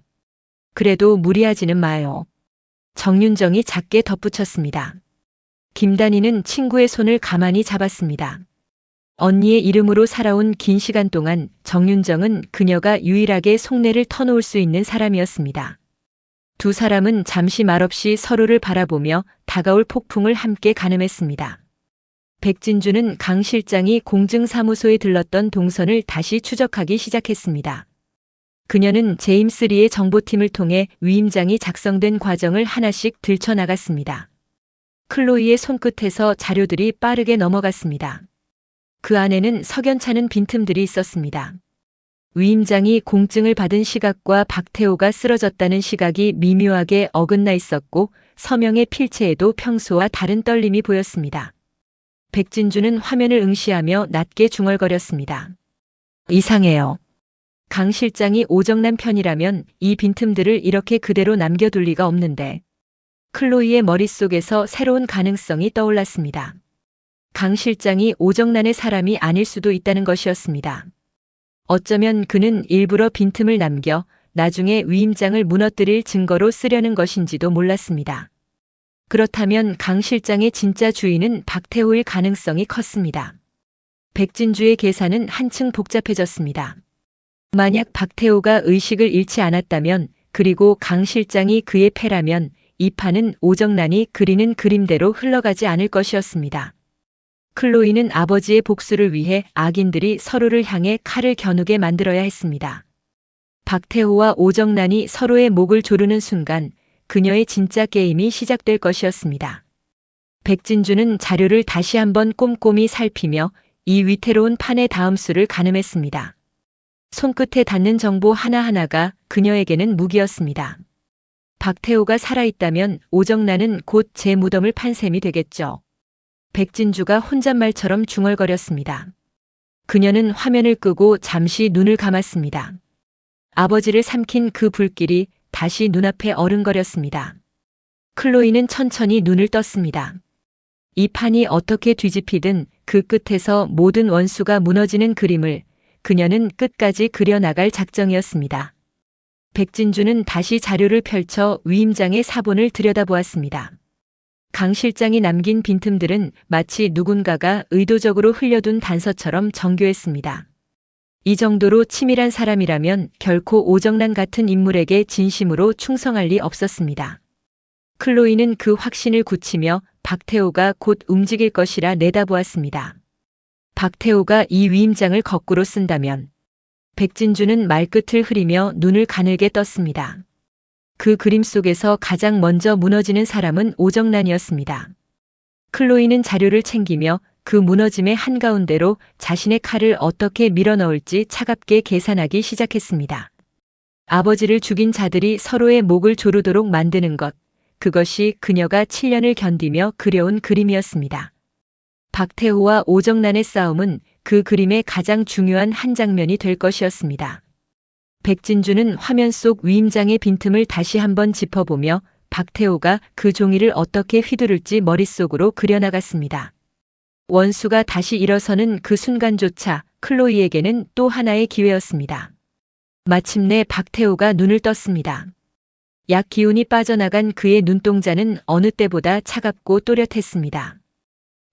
그래도 무리하지는 마요. 정윤정이 작게 덧붙였습니다. 김단희는 친구의 손을 가만히 잡았습니다. 언니의 이름으로 살아온 긴 시간 동안 정윤정은 그녀가 유일하게 속내를 터놓을 수 있는 사람이었습니다. 두 사람은 잠시 말없이 서로를 바라보며 다가올 폭풍을 함께 가늠했습니다. 백진주는 강 실장이 공증사무소에 들렀던 동선을 다시 추적하기 시작했습니다. 그녀는 제임스 리의 정보팀을 통해 위임장이 작성된 과정을 하나씩 들춰나갔습니다. 클로이의 손끝에서 자료들이 빠르게 넘어갔습니다. 그 안에는 석연찮은 빈틈들이 있었습니다. 위임장이 공증을 받은 시각과 박태호가 쓰러졌다는 시각이 미묘하게 어긋나 있었고 서명의 필체에도 평소와 다른 떨림이 보였습니다. 백진주는 화면을 응시하며 낮게 중얼거렸습니다. 이상해요. 강 실장이 오정란 편이라면 이 빈틈들을 이렇게 그대로 남겨둘 리가 없는데. 클로이의 머릿속에서 새로운 가능성이 떠올랐습니다. 강 실장이 오정란의 사람이 아닐 수도 있다는 것이었습니다. 어쩌면 그는 일부러 빈틈을 남겨 나중에 위임장을 무너뜨릴 증거로 쓰려는 것인지도 몰랐습니다. 그렇다면 강 실장의 진짜 주인은 박태호일 가능성이 컸습니다. 백진주의 계산은 한층 복잡해졌습니다. 만약 박태호가 의식을 잃지 않았다면, 그리고 강 실장이 그의 패라면 이 판은 오정란이 그리는 그림대로 흘러가지 않을 것이었습니다. 클로이는 아버지의 복수를 위해 악인들이 서로를 향해 칼을 겨누게 만들어야 했습니다. 박태호와 오정란이 서로의 목을 조르는 순간 그녀의 진짜 게임이 시작될 것이었습니다. 백진주는 자료를 다시 한번 꼼꼼히 살피며 이 위태로운 판의 다음 수를 가늠했습니다. 손끝에 닿는 정보 하나하나가 그녀에게는 무기였습니다. 박태호가 살아있다면 오정란은 곧 제 무덤을 판 셈이 되겠죠. 백진주가 혼잣말처럼 중얼거렸습니다. 그녀는 화면을 끄고 잠시 눈을 감았습니다. 아버지를 삼킨 그 불길이 다시 눈앞에 어른거렸습니다. 클로이는 천천히 눈을 떴습니다. 이 판이 어떻게 뒤집히든 그 끝에서 모든 원수가 무너지는 그림을 그녀는 끝까지 그려나갈 작정이었습니다. 백진주는 다시 자료를 펼쳐 위임장의 사본을 들여다보았습니다. 강 실장이 남긴 빈틈들은 마치 누군가가 의도적으로 흘려둔 단서처럼 정교했습니다. 이 정도로 치밀한 사람이라면 결코 오정란 같은 인물에게 진심으로 충성할 리 없었습니다. 클로이는 그 확신을 굳히며 박태호가 곧 움직일 것이라 내다보았습니다. 박태호가 이 위임장을 거꾸로 쓴다면 백진주는 말끝을 흐리며 눈을 가늘게 떴습니다. 그 그림 속에서 가장 먼저 무너지는 사람은 오정란이었습니다. 클로이는 자료를 챙기며 그 무너짐의 한가운데로 자신의 칼을 어떻게 밀어넣을지 차갑게 계산하기 시작했습니다. 아버지를 죽인 자들이 서로의 목을 조르도록 만드는 것, 그것이 그녀가 7년을 견디며 그려온 그림이었습니다. 박태호와 오정란의 싸움은 그 그림의 가장 중요한 한 장면이 될 것이었습니다. 백진주는 화면 속 위임장의 빈틈을 다시 한번 짚어보며 박태호가 그 종이를 어떻게 휘두를지 머릿속으로 그려나갔습니다. 원수가 다시 일어서는 그 순간조차 클로이에게는 또 하나의 기회였습니다. 마침내 박태호가 눈을 떴습니다. 약 기운이 빠져나간 그의 눈동자는 어느 때보다 차갑고 또렷했습니다.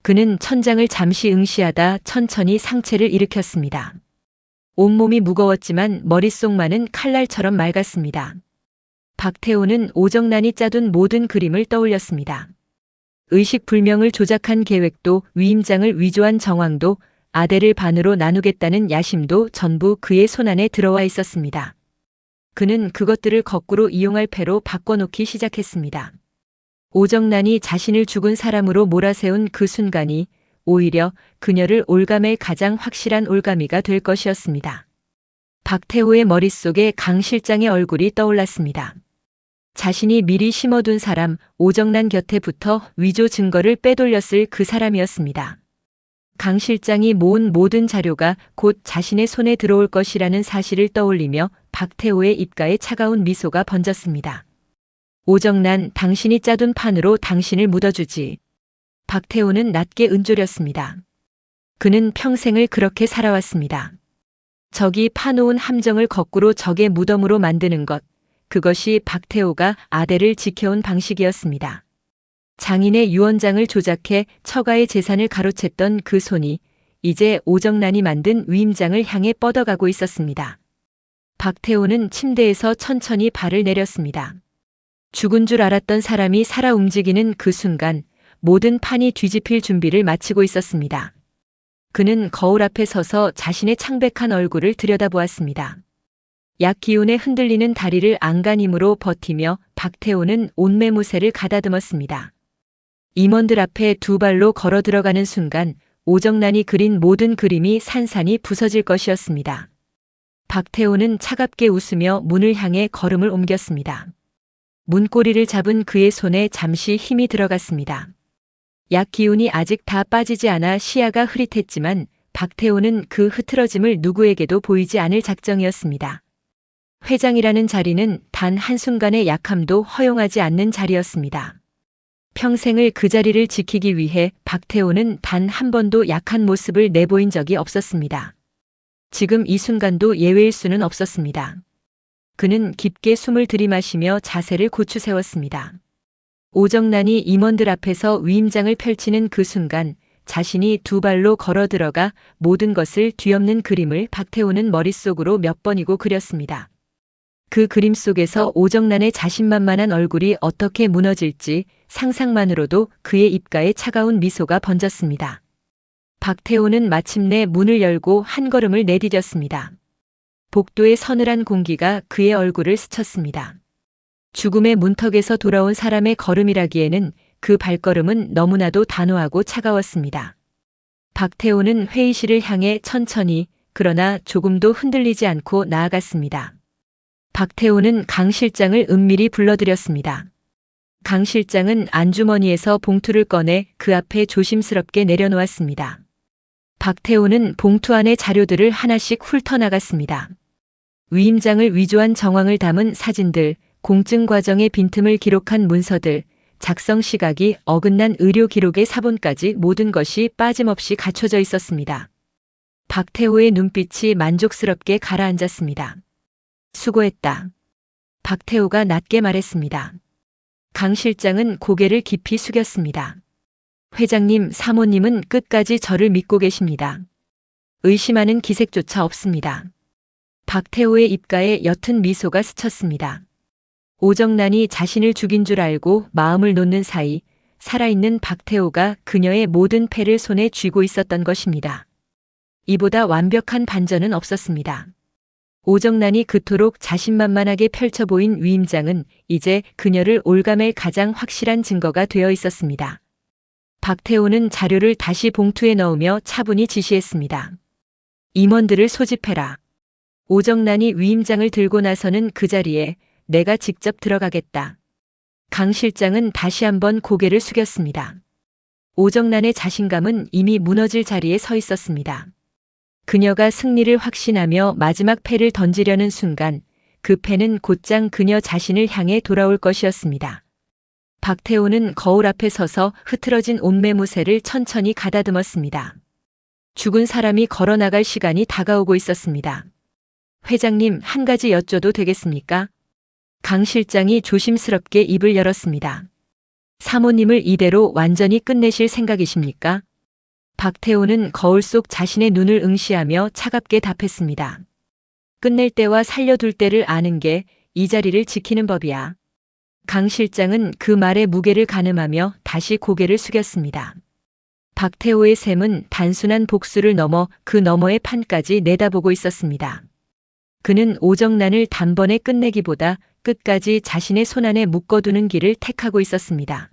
그는 천장을 잠시 응시하다 천천히 상체를 일으켰습니다. 온몸이 무거웠지만 머릿속만은 칼날처럼 맑았습니다. 박태호는 오정란이 짜둔 모든 그림을 떠올렸습니다. 의식불명을 조작한 계획도, 위임장을 위조한 정황도, 아델을 반으로 나누겠다는 야심도 전부 그의 손안에 들어와 있었습니다. 그는 그것들을 거꾸로 이용할 패로 바꿔놓기 시작했습니다. 오정란이 자신을 죽은 사람으로 몰아세운 그 순간이 오히려 그녀를 올감할 가장 확실한 올가미가 될 것이었습니다. 박태호의 머릿속에 강 실장의 얼굴이 떠올랐습니다. 자신이 미리 심어둔 사람 오정란 곁에 붙어 위조 증거를 빼돌렸을 그 사람이었습니다. 강 실장이 모은 모든 자료가 곧 자신의 손에 들어올 것이라는 사실을 떠올리며 박태호의 입가에 차가운 미소가 번졌습니다. 오정란, 당신이 짜둔 판으로 당신을 묻어주지. 박태호는 낮게 은졸였습니다. 그는 평생을 그렇게 살아왔습니다. 적이 파놓은 함정을 거꾸로 적의 무덤으로 만드는 것, 그것이 박태호가 아델을 지켜온 방식이었습니다. 장인의 유언장을 조작해 처가의 재산을 가로챘던 그 손이 이제 오정란이 만든 위임장을 향해 뻗어가고 있었습니다. 박태호는 침대에서 천천히 발을 내렸습니다. 죽은 줄 알았던 사람이 살아 움직이는 그 순간 모든 판이 뒤집힐 준비를 마치고 있었습니다. 그는 거울 앞에 서서 자신의 창백한 얼굴을 들여다보았습니다. 약 기운에 흔들리는 다리를 안간힘으로 버티며 박태호는 온매무새를 가다듬었습니다. 임원들 앞에 두 발로 걸어 들어가는 순간 오정란이 그린 모든 그림이 산산이 부서질 것이었습니다. 박태호는 차갑게 웃으며 문을 향해 걸음을 옮겼습니다. 문고리를 잡은 그의 손에 잠시 힘이 들어갔습니다. 약 기운이 아직 다 빠지지 않아 시야가 흐릿했지만 박태호는 그 흐트러짐을 누구에게도 보이지 않을 작정이었습니다. 회장이라는 자리는 단 한순간의 약함도 허용하지 않는 자리였습니다. 평생을 그 자리를 지키기 위해 박태호는 단 한 번도 약한 모습을 내보인 적이 없었습니다. 지금 이 순간도 예외일 수는 없었습니다. 그는 깊게 숨을 들이마시며 자세를 고추 세웠습니다. 오정란이 임원들 앞에서 위임장을 펼치는 그 순간 자신이 두 발로 걸어 들어가 모든 것을 뒤엎는 그림을 박태호는 머릿속으로 몇 번이고 그렸습니다. 그 그림 속에서 오정란의 자신만만한 얼굴이 어떻게 무너질지 상상만으로도 그의 입가에 차가운 미소가 번졌습니다. 박태호는 마침내 문을 열고 한 걸음을 내디뎠습니다. 복도의 서늘한 공기가 그의 얼굴을 스쳤습니다. 죽음의 문턱에서 돌아온 사람의 걸음이라기에는 그 발걸음은 너무나도 단호하고 차가웠습니다. 박태호는 회의실을 향해 천천히 그러나 조금도 흔들리지 않고 나아갔습니다. 박태호는 강 실장을 은밀히 불러들였습니다. 강 실장은 안주머니에서 봉투를 꺼내 그 앞에 조심스럽게 내려놓았습니다. 박태호는 봉투 안의 자료들을 하나씩 훑어나갔습니다. 위임장을 위조한 정황을 담은 사진들, 공증 과정의 빈틈을 기록한 문서들, 작성 시각이 어긋난 의료 기록의 사본까지 모든 것이 빠짐없이 갖춰져 있었습니다. 박태호의 눈빛이 만족스럽게 가라앉았습니다. 수고했다. 박태호가 낮게 말했습니다. 강 실장은 고개를 깊이 숙였습니다. 회장님, 사모님은 끝까지 저를 믿고 계십니다. 의심하는 기색조차 없습니다. 박태호의 입가에 옅은 미소가 스쳤습니다. 오정란이 자신을 죽인 줄 알고 마음을 놓는 사이 살아있는 박태호가 그녀의 모든 패를 손에 쥐고 있었던 것입니다. 이보다 완벽한 반전은 없었습니다. 오정란이 그토록 자신만만하게 펼쳐 보인 위임장은 이제 그녀를 올가맬 가장 확실한 증거가 되어 있었습니다. 박태호는 자료를 다시 봉투에 넣으며 차분히 지시했습니다. 임원들을 소집해라. 오정란이 위임장을 들고 나서는 그 자리에 내가 직접 들어가겠다. 강 실장은 다시 한번 고개를 숙였습니다. 오정란의 자신감은 이미 무너질 자리에 서 있었습니다. 그녀가 승리를 확신하며 마지막 패를 던지려는 순간 그 패는 곧장 그녀 자신을 향해 돌아올 것이었습니다. 박태호는 거울 앞에 서서 흐트러진 옷매무새를 천천히 가다듬었습니다. 죽은 사람이 걸어나갈 시간이 다가오고 있었습니다. 회장님, 한 가지 여쭤도 되겠습니까? 강 실장이 조심스럽게 입을 열었습니다. 사모님을 이대로 완전히 끝내실 생각이십니까? 박태호는 거울 속 자신의 눈을 응시하며 차갑게 답했습니다. 끝낼 때와 살려둘 때를 아는 게 이 자리를 지키는 법이야. 강 실장은 그 말에 무게를 가늠하며 다시 고개를 숙였습니다. 박태호의 셈은 단순한 복수를 넘어 그 너머의 판까지 내다보고 있었습니다. 그는 오정란을 단번에 끝내기보다 끝까지 자신의 손안에 묶어두는 길을 택하고 있었습니다.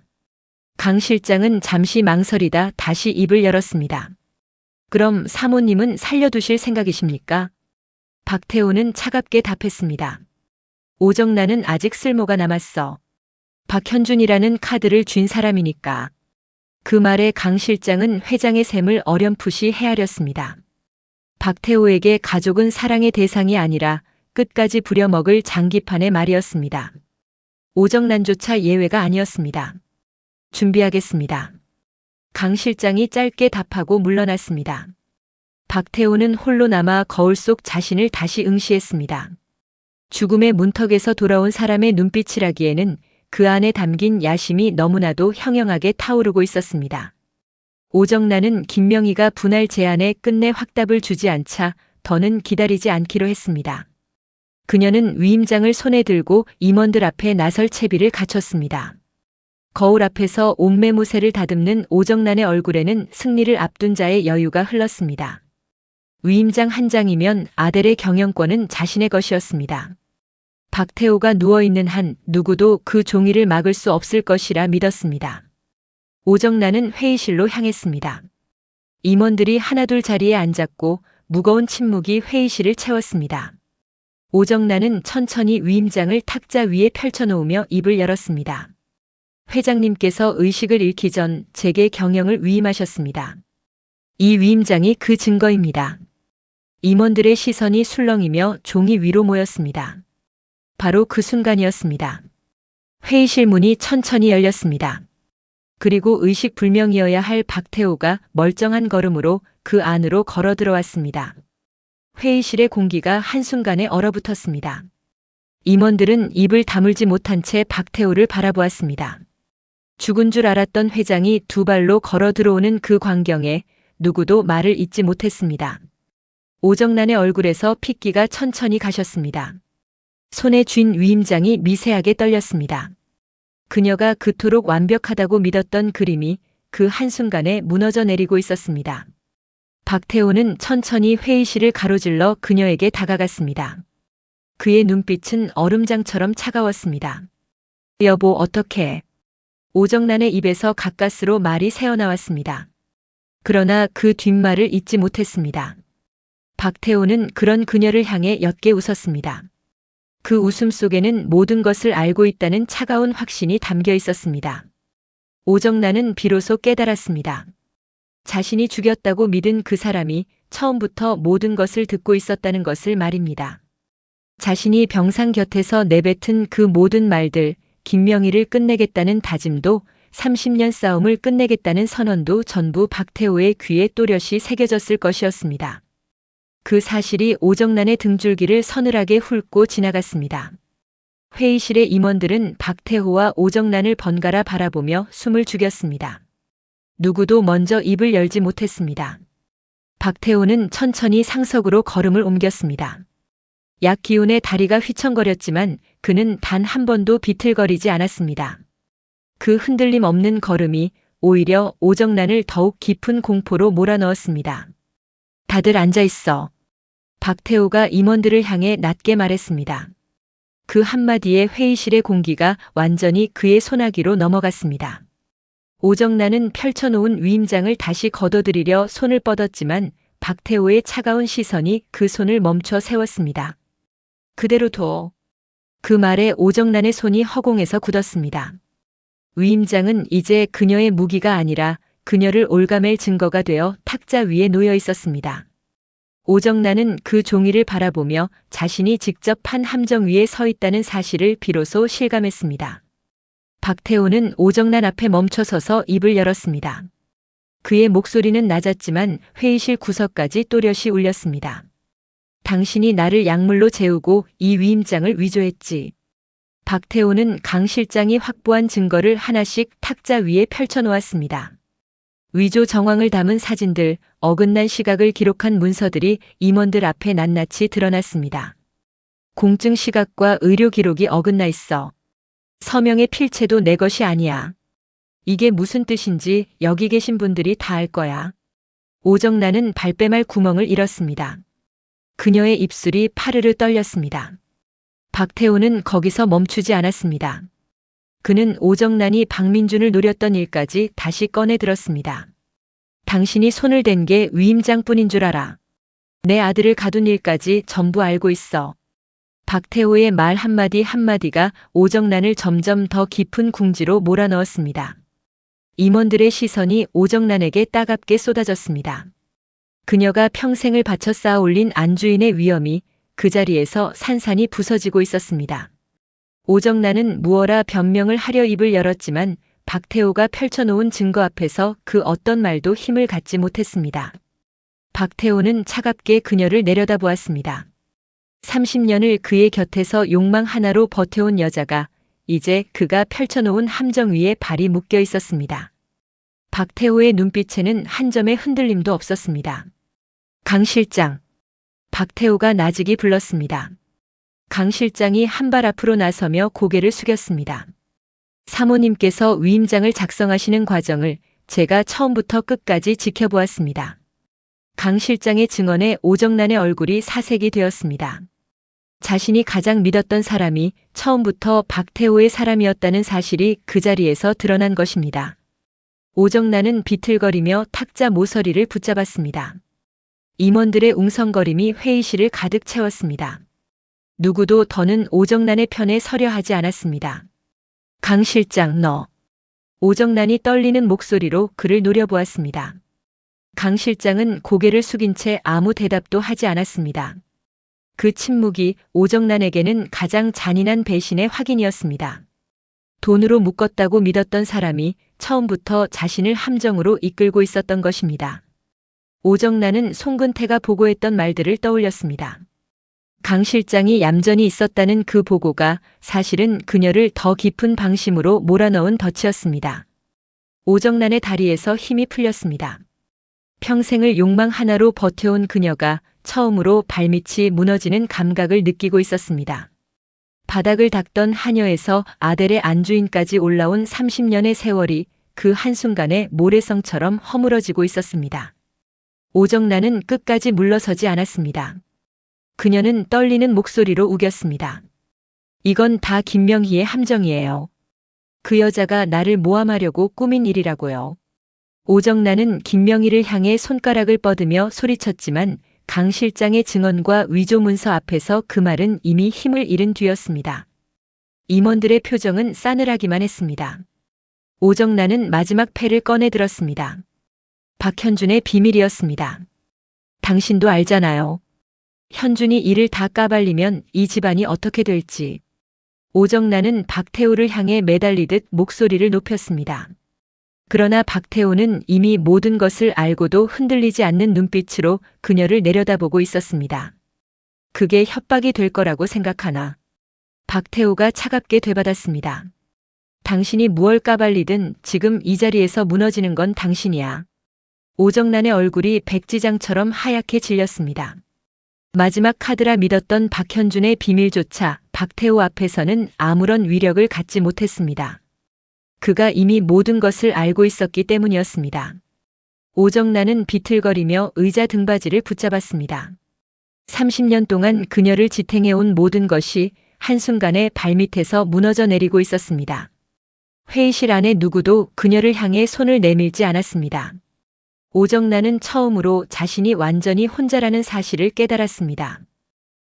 강 실장은 잠시 망설이다 다시 입을 열었습니다. 그럼 사모님은 살려두실 생각이십니까? 박태호는 차갑게 답했습니다. 오정란은 아직 쓸모가 남았어. 박현준이라는 카드를 쥔 사람이니까. 그 말에 강 실장은 회장의 셈을 어렴풋이 헤아렸습니다. 박태호에게 가족은 사랑의 대상이 아니라 끝까지 부려먹을 장기판의 말이었습니다. 오정란조차 예외가 아니었습니다. 준비하겠습니다. 강 실장이 짧게 답하고 물러났습니다. 박태호는 홀로 남아 거울 속 자신을 다시 응시했습니다. 죽음의 문턱에서 돌아온 사람의 눈빛이라기에는 그 안에 담긴 야심이 너무나도 형형하게 타오르고 있었습니다. 오정란은 김명희가 분할 제안에 끝내 확답을 주지 않자 더는 기다리지 않기로 했습니다. 그녀는 위임장을 손에 들고 임원들 앞에 나설 채비를 갖췄습니다. 거울 앞에서 옷매무새를 다듬는 오정란의 얼굴에는 승리를 앞둔 자의 여유가 흘렀습니다. 위임장 한 장이면 아델의 경영권은 자신의 것이었습니다. 박태호가 누워있는 한 누구도 그 종이를 막을 수 없을 것이라 믿었습니다. 오정란은 회의실로 향했습니다. 임원들이 하나둘 자리에 앉았고 무거운 침묵이 회의실을 채웠습니다. 오정란은 천천히 위임장을 탁자 위에 펼쳐놓으며 입을 열었습니다. 회장님께서 의식을 잃기 전 제게 경영을 위임하셨습니다. 이 위임장이 그 증거입니다. 임원들의 시선이 술렁이며 종이 위로 모였습니다. 바로 그 순간이었습니다. 회의실 문이 천천히 열렸습니다. 그리고 의식불명이어야 할 박태호가 멀쩡한 걸음으로 그 안으로 걸어 들어왔습니다. 회의실의 공기가 한순간에 얼어붙었습니다. 임원들은 입을 다물지 못한 채 박태호를 바라보았습니다. 죽은 줄 알았던 회장이 두 발로 걸어 들어오는 그 광경에 누구도 말을 잇지 못했습니다. 오정란의 얼굴에서 핏기가 천천히 가셨습니다. 손에 쥔 위임장이 미세하게 떨렸습니다. 그녀가 그토록 완벽하다고 믿었던 그림이 그 한순간에 무너져 내리고 있었습니다. 박태호는 천천히 회의실을 가로질러 그녀에게 다가갔습니다. 그의 눈빛은 얼음장처럼 차가웠습니다. 여보, 어떡해? 오정란의 입에서 가까스로 말이 새어나왔습니다. 그러나 그 뒷말을 잊지 못했습니다. 박태호는 그런 그녀를 향해 옅게 웃었습니다. 그 웃음 속에는 모든 것을 알고 있다는 차가운 확신이 담겨 있었습니다. 오정란은 비로소 깨달았습니다. 자신이 죽였다고 믿은 그 사람이 처음부터 모든 것을 듣고 있었다는 것을 말입니다. 자신이 병상 곁에서 내뱉은 그 모든 말들, 김명희를 끝내겠다는 다짐도 30년 싸움을 끝내겠다는 선언도 전부 박태호의 귀에 또렷이 새겨졌을 것이었습니다. 그 사실이 오정란의 등줄기를 서늘하게 훑고 지나갔습니다. 회의실의 임원들은 박태호와 오정란을 번갈아 바라보며 숨을 죽였습니다. 누구도 먼저 입을 열지 못했습니다. 박태호는 천천히 상석으로 걸음을 옮겼습니다. 약 기운에 다리가 휘청거렸지만 그는 단 한 번도 비틀거리지 않았습니다. 그 흔들림 없는 걸음이 오히려 오정란을 더욱 깊은 공포로 몰아넣었습니다. 다들 앉아 있어. 박태호가 임원들을 향해 낮게 말했습니다. 그 한마디에 회의실의 공기가 완전히 그의 소나기로 넘어갔습니다. 오정란은 펼쳐놓은 위임장을 다시 걷어들이려 손을 뻗었지만 박태호의 차가운 시선이 그 손을 멈춰 세웠습니다. 그대로 둬. 그 말에 오정란의 손이 허공에서 굳었습니다. 위임장은 이제 그녀의 무기가 아니라 그녀를 올가맬 증거가 되어 탁자 위에 놓여 있었습니다. 오정란은 그 종이를 바라보며 자신이 직접 판 함정 위에 서 있다는 사실을 비로소 실감했습니다. 박태호는 오정란 앞에 멈춰서서 입을 열었습니다. 그의 목소리는 낮았지만 회의실 구석까지 또렷이 울렸습니다. 당신이 나를 약물로 재우고 이 위임장을 위조했지. 박태호는 강 실장이 확보한 증거를 하나씩 탁자 위에 펼쳐놓았습니다. 위조 정황을 담은 사진들, 어긋난 시각을 기록한 문서들이 임원들 앞에 낱낱이 드러났습니다. 공증 시각과 의료 기록이 어긋나 있어. 서명의 필체도 내 것이 아니야. 이게 무슨 뜻인지 여기 계신 분들이 다 알 거야. 오정란은 발뺌할 구멍을 잃었습니다. 그녀의 입술이 파르르 떨렸습니다. 박태호는 거기서 멈추지 않았습니다. 그는 오정란이 박민준을 노렸던 일까지 다시 꺼내 들었습니다. 당신이 손을 댄 게 위임장뿐인 줄 알아. 내 아들을 가둔 일까지 전부 알고 있어. 박태호의 말 한마디 한마디가 오정란을 점점 더 깊은 궁지로 몰아넣었습니다. 임원들의 시선이 오정란에게 따갑게 쏟아졌습니다. 그녀가 평생을 바쳐 쌓아 올린 안주인의 위엄이 그 자리에서 산산이 부서지고 있었습니다. 오정란은 무어라 변명을 하려 입을 열었지만 박태호가 펼쳐놓은 증거 앞에서 그 어떤 말도 힘을 갖지 못했습니다. 박태호는 차갑게 그녀를 내려다보았습니다. 30년을 그의 곁에서 욕망 하나로 버텨온 여자가 이제 그가 펼쳐놓은 함정 위에 발이 묶여 있었습니다. 박태호의 눈빛에는 한 점의 흔들림도 없었습니다. 강 실장. 박태호가 나직이 불렀습니다. 강 실장이 한 발 앞으로 나서며 고개를 숙였습니다. 사모님께서 위임장을 작성하시는 과정을 제가 처음부터 끝까지 지켜보았습니다. 강 실장의 증언에 오정란의 얼굴이 사색이 되었습니다. 자신이 가장 믿었던 사람이 처음부터 박태호의 사람이었다는 사실이 그 자리에서 드러난 것입니다. 오정란은 비틀거리며 탁자 모서리를 붙잡았습니다. 임원들의 웅성거림이 회의실을 가득 채웠습니다. 누구도 더는 오정란의 편에 서려 하지 않았습니다. 강 실장 너. 오정란이 떨리는 목소리로 그를 노려보았습니다. 강 실장은 고개를 숙인 채 아무 대답도 하지 않았습니다. 그 침묵이 오정란에게는 가장 잔인한 배신의 확인이었습니다. 돈으로 묶었다고 믿었던 사람이 처음부터 자신을 함정으로 이끌고 있었던 것입니다. 오정란은 송근태가 보고했던 말들을 떠올렸습니다. 강 실장이 얌전히 있었다는 그 보고가 사실은 그녀를 더 깊은 방심으로 몰아넣은 덫이었습니다. 오정란의 다리에서 힘이 풀렸습니다. 평생을 욕망 하나로 버텨온 그녀가 처음으로 발밑이 무너지는 감각을 느끼고 있었습니다. 바닥을 닦던 하녀에서 아델의 안주인까지 올라온 30년의 세월이 그 한순간에 모래성처럼 허물어지고 있었습니다. 오정란은 끝까지 물러서지 않았습니다. 그녀는 떨리는 목소리로 우겼습니다. 이건 다 김명희의 함정이에요. 그 여자가 나를 모함하려고 꾸민 일이라고요. 오정란은 김명희를 향해 손가락을 뻗으며 소리쳤지만 강 실장의 증언과 위조 문서 앞에서 그 말은 이미 힘을 잃은 뒤였습니다. 임원들의 표정은 싸늘하기만 했습니다. 오정란은 마지막 패를 꺼내 들었습니다. 박현준의 비밀이었습니다. 당신도 알잖아요. 현준이 이를 다 까발리면 이 집안이 어떻게 될지. 오정란은 박태호를 향해 매달리듯 목소리를 높였습니다. 그러나 박태호는 이미 모든 것을 알고도 흔들리지 않는 눈빛으로 그녀를 내려다보고 있었습니다. 그게 협박이 될 거라고 생각하나. 박태호가 차갑게 되받았습니다. 당신이 무얼 까발리든 지금 이 자리에서 무너지는 건 당신이야. 오정란의 얼굴이 백지장처럼 하얗게 질렸습니다. 마지막 카드라 믿었던 박현준의 비밀조차 박태호 앞에서는 아무런 위력을 갖지 못했습니다. 그가 이미 모든 것을 알고 있었기 때문이었습니다. 오정란은 비틀거리며 의자 등받이를 붙잡았습니다. 30년 동안 그녀를 지탱해온 모든 것이 한순간에 발밑에서 무너져 내리고 있었습니다. 회의실 안에 누구도 그녀를 향해 손을 내밀지 않았습니다. 오정란은 처음으로 자신이 완전히 혼자라는 사실을 깨달았습니다.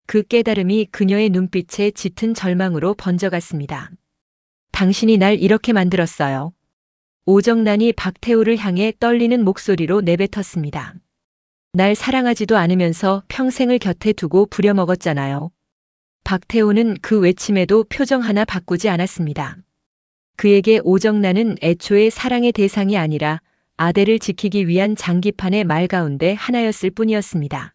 그 깨달음이 그녀의 눈빛에 짙은 절망으로 번져갔습니다. 당신이 날 이렇게 만들었어요. 오정란이 박태호를 향해 떨리는 목소리로 내뱉었습니다. 날 사랑하지도 않으면서 평생을 곁에 두고 부려먹었잖아요. 박태호는 그 외침에도 표정 하나 바꾸지 않았습니다. 그에게 오정란은 애초에 사랑의 대상이 아니라 아델을 지키기 위한 장기판의 말 가운데 하나였을 뿐이었습니다.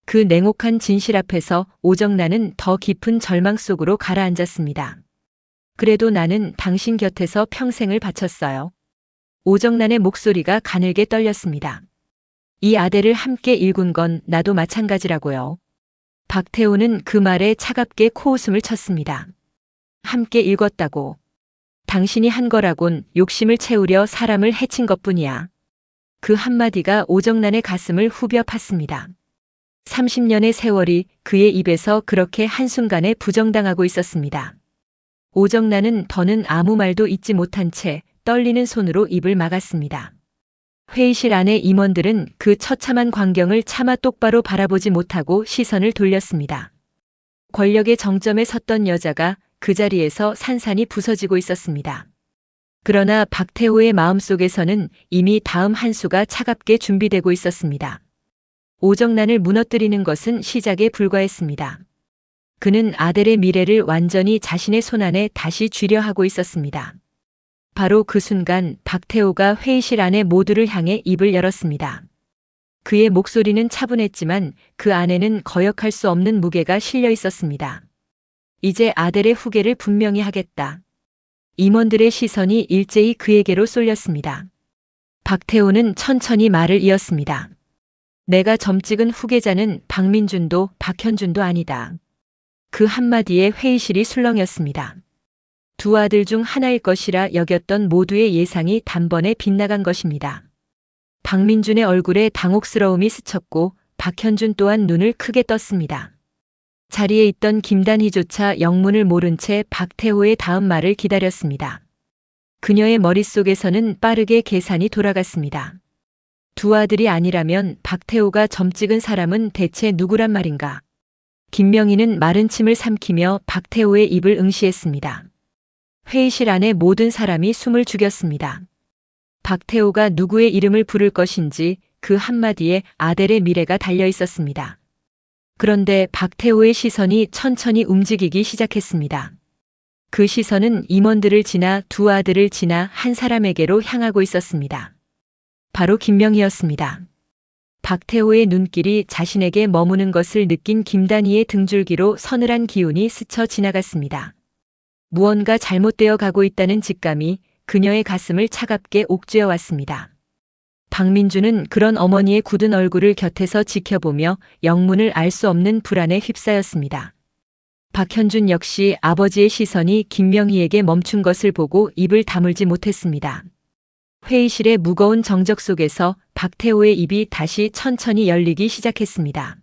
그 냉혹한 진실 앞에서 오정란은 더 깊은 절망 속으로 가라앉았습니다. 그래도 나는 당신 곁에서 평생을 바쳤어요. 오정란의 목소리가 가늘게 떨렸습니다. 이 아델을 함께 일군 건 나도 마찬가지라고요. 박태호는 그 말에 차갑게 코웃음을 쳤습니다. 함께 읽었다고. 당신이 한 거라곤 욕심을 채우려 사람을 해친 것뿐이야. 그 한마디가 오정란의 가슴을 후벼 팠습니다. 30년의 세월이 그의 입에서 그렇게 한순간에 부정당하고 있었습니다. 오정란은 더는 아무 말도 잊지 못한 채 떨리는 손으로 입을 막았습니다. 회의실 안의 임원들은 그 처참한 광경을 차마 똑바로 바라보지 못하고 시선을 돌렸습니다. 권력의 정점에 섰던 여자가 그 자리에서 산산이 부서지고 있었습니다. 그러나 박태호의 마음속에서는 이미 다음 한 수가 차갑게 준비되고 있었습니다. 오정란을 무너뜨리는 것은 시작에 불과했습니다. 그는 아델의 미래를 완전히 자신의 손안에 다시 쥐려 하고 있었습니다. 바로 그 순간 박태호가 회의실 안의 모두를 향해 입을 열었습니다. 그의 목소리는 차분했지만 그 안에는 거역할 수 없는 무게가 실려 있었습니다. 이제 아델의 후계를 분명히 하겠다. 임원들의 시선이 일제히 그에게로 쏠렸습니다. 박태호는 천천히 말을 이었습니다. 내가 점찍은 후계자는 박민준도 박현준도 아니다. 그 한마디에 회의실이 술렁였습니다. 두 아들 중 하나일 것이라 여겼던 모두의 예상이 단번에 빗나간 것입니다. 박민준의 얼굴에 당혹스러움이 스쳤고 박현준 또한 눈을 크게 떴습니다. 자리에 있던 김단희조차 영문을 모른 채 박태호의 다음 말을 기다렸습니다. 그녀의 머릿속에서는 빠르게 계산이 돌아갔습니다. 두 아들이 아니라면 박태호가 점찍은 사람은 대체 누구란 말인가? 김명희는 마른 침을 삼키며 박태호의 입을 응시했습니다. 회의실 안의 모든 사람이 숨을 죽였습니다. 박태호가 누구의 이름을 부를 것인지 그 한마디에 아델의 미래가 달려 있었습니다. 그런데 박태호의 시선이 천천히 움직이기 시작했습니다. 그 시선은 임원들을 지나 두 아들을 지나 한 사람에게로 향하고 있었습니다. 바로 김명희였습니다. 박태호의 눈길이 자신에게 머무는 것을 느낀 김단희의 등줄기로 서늘한 기운이 스쳐 지나갔습니다. 무언가 잘못되어 가고 있다는 직감이 그녀의 가슴을 차갑게 옥죄어 왔습니다. 박민주는 그런 어머니의 굳은 얼굴을 곁에서 지켜보며 영문을 알 수 없는 불안에 휩싸였습니다. 박현준 역시 아버지의 시선이 김명희에게 멈춘 것을 보고 입을 다물지 못했습니다. 회의실의 무거운 정적 속에서 박태호의 입이 다시 천천히 열리기 시작했습니다.